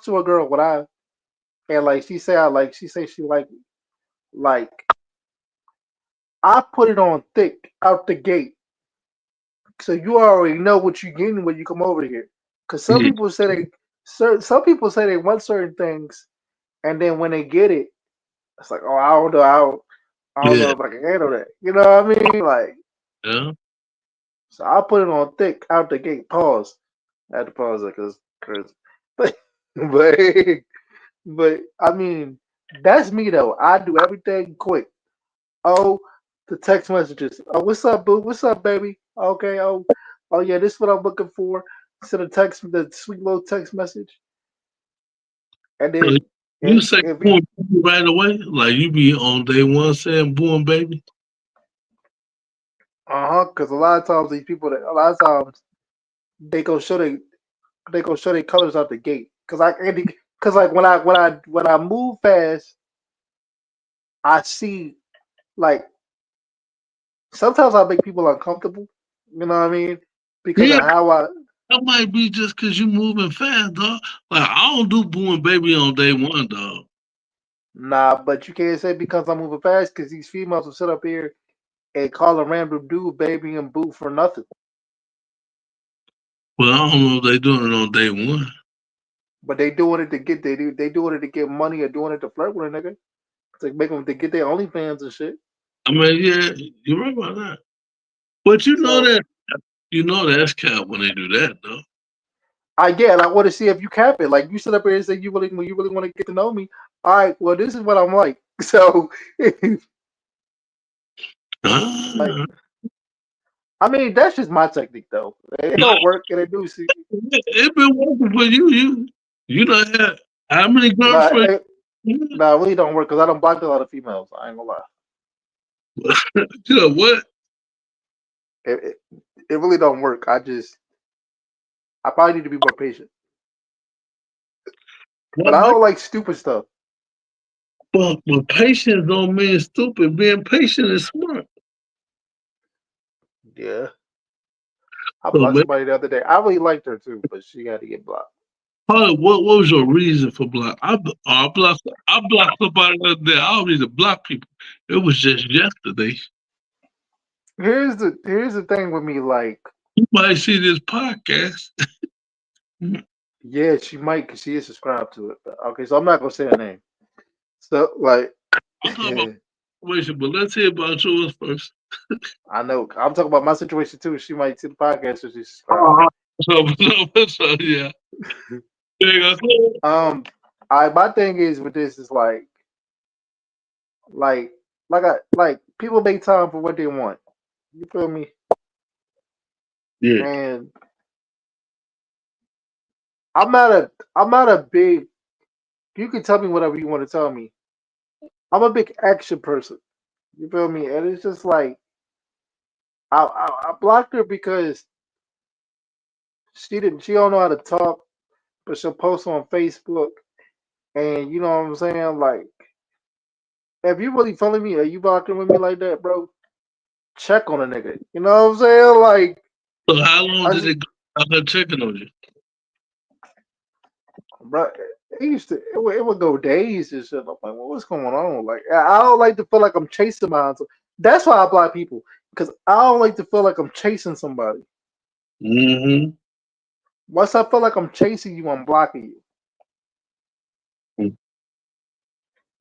S1: to a girl, and like she say she like I put it on thick out the gate, so you already know what you're getting when you come over here. Cause
S2: yeah,
S1: some people say they want certain things, and then when they get it, it's like, oh, I don't know
S2: yeah,
S1: if I can handle that. You know what I mean? Like,
S2: yeah.
S1: so I put it on thick out the gate. Pause. I had to pause it because, but, but, but I mean, that's me though. I do everything quick. Oh, the text messages. Oh, what's up, boo? What's up, baby? Okay. Oh yeah, this is what I'm looking for. Send a text, the sweet little text message, and
S2: So
S1: then
S2: you
S1: if
S2: say
S1: if
S2: boom
S1: you,
S2: right away? Like you be on day one saying boom, baby?
S1: because a lot of times a lot of times they go show their colors out the gate. Because like when I move fast, I see like sometimes I make people uncomfortable. You know what I mean? Because
S2: Yeah,
S1: of how I.
S2: That might be just because you moving fast, dog. Like I don't do boo and baby on day one, dog.
S1: Nah, but you can't say because I'm moving fast because these females will sit up here and call a random dude baby and boo for nothing.
S2: Well, I don't know if they doing it on day one.
S1: But they doing it to get they doing it to get money or doing it to flirt with a nigga. To make them to get their OnlyFans and shit.
S2: I mean, yeah, you're right about that. But
S1: So
S2: you know that's cap when they do that, though.
S1: I get and I want to see if you cap it. Like you sit up here and say you really want to get to know me. All right, well this is what I'm like. So like
S2: Ah,
S1: I mean that's just my technique though. It
S2: nah,
S1: don't work and it do see.
S2: it been working for you. You know how many
S1: Nah,
S2: girlfriends?
S1: nah, it really don't work because I don't block a lot of females. I ain't gonna lie.
S2: You know what?
S1: It, it, it really don't work. I probably need to be more patient. But
S2: What
S1: I
S2: make?
S1: don't like stupid stuff.
S2: But patience don't mean stupid. Being patient is smart.
S1: Yeah. I
S2: So,
S1: blocked somebody the other day. I really liked her too, but she had to get blocked.
S2: what was your reason for block? I blocked somebody the other day. I don't need to block people. It was just yesterday.
S1: Here's the thing with me, like,
S2: You might see this podcast.
S1: yeah, she might because she is subscribed to it. But, okay, so I'm not gonna say her name. So like
S2: I'm talking about situation, but let's hear about yours first.
S1: I know I'm talking about my situation too. She might see the podcast so she's subscribed.
S2: Uh-huh. So, yeah. There you go.
S1: Um I my thing is with this is like like people make time for what they want. You feel me?
S2: Yeah.
S1: And I'm not a big you can tell me whatever you want to tell me. I'm a big action person. You feel me? And it's just like I blocked her because she don't know how to talk, but she'll post on Facebook and you know what I'm saying? Like if you really feeling me or you blocking with me like that, bro, check on a nigga. You know what I'm saying? Like
S2: So how long
S1: I
S2: did
S1: just
S2: it go without her checking on you?
S1: bro it would go days and shit. I'm like, well, what's going on? Like I don't like to feel like I'm chasing mine. So that's why I block people. Because I don't like to feel like I'm chasing somebody.
S2: Mm-hmm.
S1: Once I feel like I'm chasing you, I'm blocking you.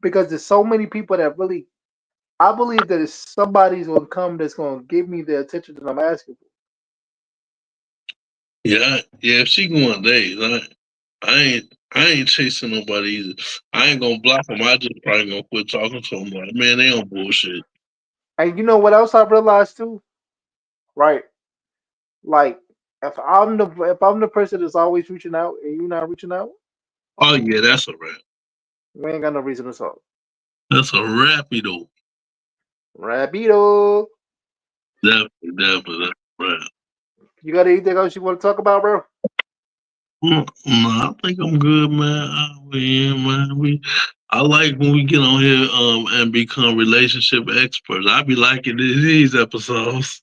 S1: Because there's so many people that really I believe that if somebody's gonna come that's gonna give me the attention that I'm asking for.
S2: Yeah, yeah. If she going days, I ain't chasing nobody either. I ain't gonna block them. I just probably gonna quit talking to them. Like, man, they on bullshit.
S1: And you know what else I realized too? Right. Like if I'm the person that's always reaching out and you're not reaching out,
S2: Oh yeah, that's a wrap.
S1: we ain't got no reason to talk.
S2: That's a rapido.
S1: Rapido.
S2: Definitely, that's a wrap.
S1: You got anything else you want to talk about, bro?
S2: No, I think I'm good, man. Yeah, man. I like when we get on here and become relationship experts. I be liking these episodes.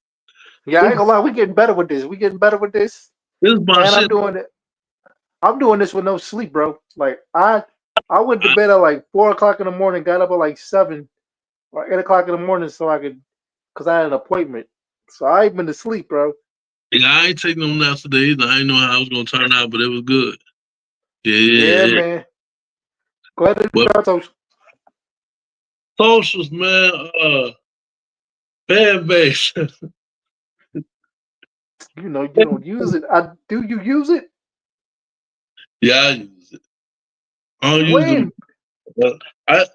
S1: Yeah, I
S2: This,
S1: ain't gonna lie, we getting better with this. We getting better with this.
S2: this my
S1: And
S2: shit.
S1: I'm doing this with no sleep, bro. Like I went to bed at like 4 o'clock in the morning, got up at like 7 or 8 o'clock in the morning so I could cause I had an appointment. So I ain't been to sleep, bro.
S2: Yeah, I ain't taking them naps today either. I didn't know how it was gonna turn out, but it was good. Yeah,
S1: Yeah,
S2: yeah, yeah.
S1: man. Go ahead and
S2: But
S1: start social.
S2: socials, man, fan base.
S1: You don't use it. I do you use it?
S2: Yeah, I use it. I don't use it.
S1: When?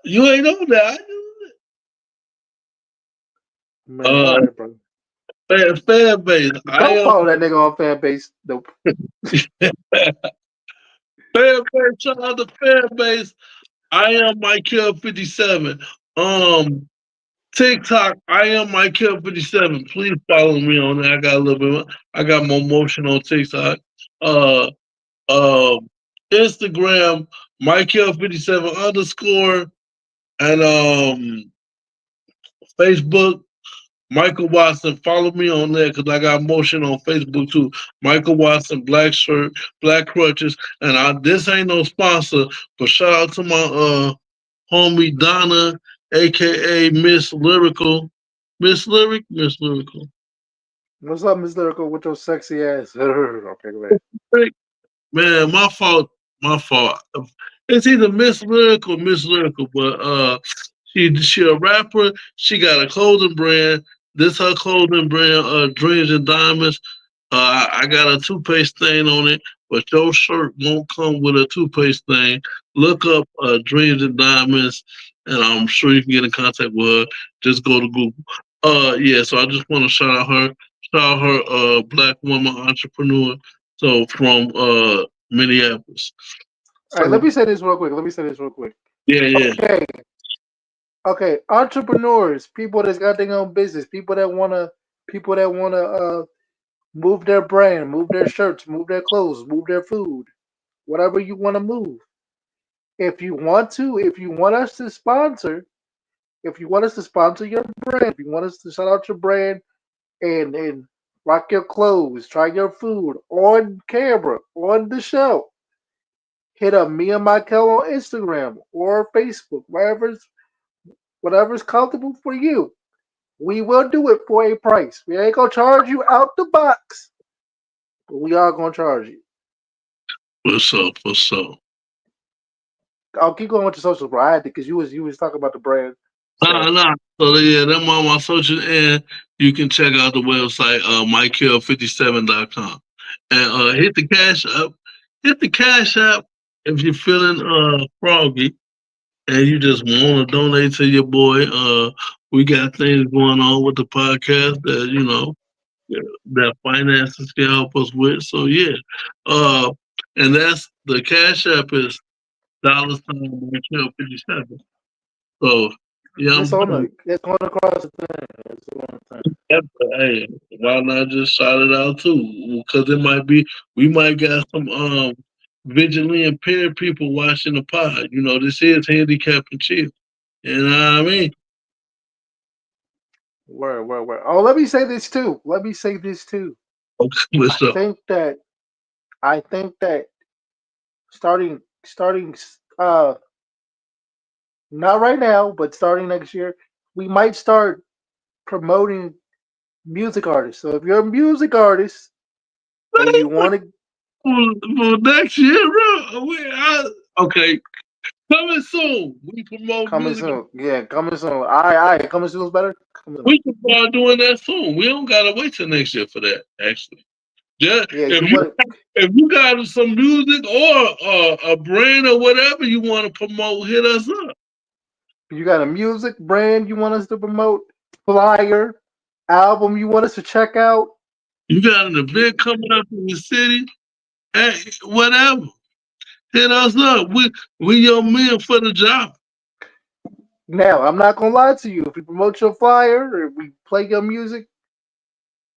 S2: You ain't know that. I use
S1: Man, all
S2: it.
S1: right, bro.
S2: Fan base. I
S1: Don't
S2: am
S1: follow that nigga on fan base. Nope.
S2: fan base. Shout out to fan base. I am Michael 57. Um, TikTok. I am Michael 57. Please follow me on there. I got a little bit. I got more motion on TikTok. Uh, um, Instagram. Michael 57 underscore and Facebook. Michael Watson, follow me on there because I got motion on Facebook too. Michael Watson, black shirt, black crutches, and this ain't no sponsor, but shout out to my homie Donna, aka Miss Lyrical, Miss Lyrical.
S1: What's up, Miss Lyrical, with your sexy ass? Okay, go ahead.
S2: Man, my fault. My fault. It's either Miss Lyrical, but she a rapper. She got a clothing brand. This her clothing brand, Dreams and Diamonds. I got a toothpaste stain on it, but your shirt won't come with a toothpaste stain. Look up Dreams and Diamonds, and I'm sure you can get in contact with her. Just go to Google. Yeah. So I just want to shout out her, black woman entrepreneur. So from Minneapolis.
S1: All right,
S2: So
S1: let me say this real quick. Let me say this real quick.
S2: yeah, yeah.
S1: Okay, okay. Entrepreneurs, people that's got their own business, people that wanna move their brand, move their shirts, move their clothes, move their food, whatever you want to move. If you want us to sponsor, if you want us to sponsor your brand, if you want us to shout out your brand and rock your clothes, try your food on camera, on the show, hit up me and Michael on Instagram or Facebook, whatever's comfortable for you. We will do it for a price. We ain't gonna charge you out the box, but we are gonna charge you.
S2: What's up? What's up?
S1: I'll keep going with your social, bro. I had to because you was talking about the brand.
S2: Nah,
S1: So
S2: nah. So yeah, them on my social, and you can check out the website MikeHill57.com and hit the cash up. Hit the cash app if you're feeling froggy and you just want to donate to your boy. We got things going on with the podcast that that finances can help us with. So yeah, uh, and that's the cash app is $ Mike Hill 57. So yeah, I'm doing.
S1: it's on across the thing. It's on the thing.
S2: Yep, hey, why not just shout it out too? Because it might be we might got some visually impaired people watching the pod. This is handicap and chill. You know what I mean?
S1: Word. Oh, let me say this too. Let me say this too.
S2: Okay,
S1: I
S2: what's up?
S1: think that I think that starting uh not right now, but starting next year, we might start promoting music artists. So if you're a music artist and you want to
S2: For next year, bro. Okay, coming soon. We promote
S1: coming
S2: music.
S1: soon, yeah, coming soon. All right, coming soon is better. Coming soon.
S2: We can start doing that soon. We don't gotta wait till next year for that. Actually, yeah.
S1: Yeah,
S2: If
S1: you
S2: you
S1: want
S2: if you got some music or a brand or whatever you want to promote, hit us up.
S1: you got a music brand you want us to promote, flyer, album you want us to check out.
S2: You got an event coming up in the city, hey, whatever. Hit us up. We your men for the job.
S1: Now, I'm not gonna lie to you. If we promote your flyer or we play your music,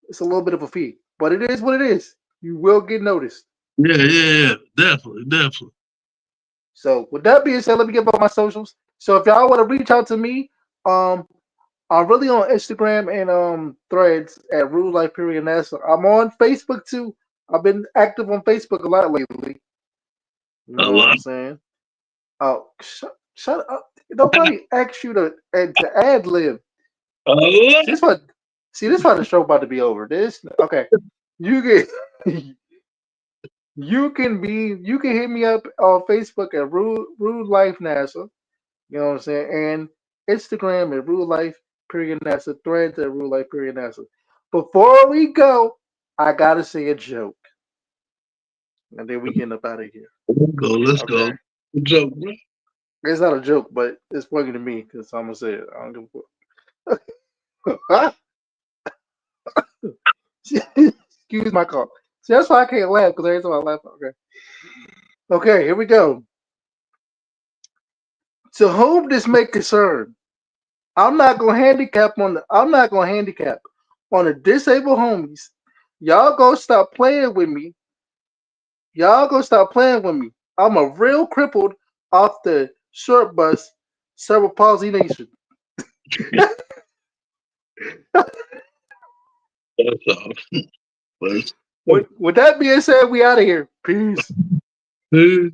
S1: it's a little bit of a fee, but it is what it is. You will get noticed.
S2: Yeah. Definitely, definitely.
S1: So, with that being said, let me get about my socials. So, if y'all want to reach out to me, um, I'm really on Instagram and Threads at Rule Life Period NASA. I'm on Facebook too. I've been active on Facebook a lot lately. You
S2: A
S1: know what I'm
S2: lot.
S1: saying? Oh, shut up! Nobody asked you to ad lib.
S2: A lot.
S1: See this one. See this one. The show about to be over. This okay. You get you can hit me up on Facebook at Rude Life NASA. You know what I'm saying? And Instagram at Rude Life period NASA. Threads at Rude Life period NASA. Before we go, I gotta say a joke, and then we getting up out of here.
S2: Let's go.
S1: Okay,
S2: Good joke, bro.
S1: it's not a joke, but it's funny to me because I'm gonna say it. I don't give a fuck. Excuse my call. See, that's why I can't laugh because every time I laugh. Okay, here we go. To whom this may concern, I'm not gonna handicap on the disabled homies. Y'all go stop playing with me. Y'all go stop playing with me. I'm a real crippled off the short bus, cerebral palsy nation.
S2: That's all. But,
S1: With that being said, we out of here. Peace.
S2: hey.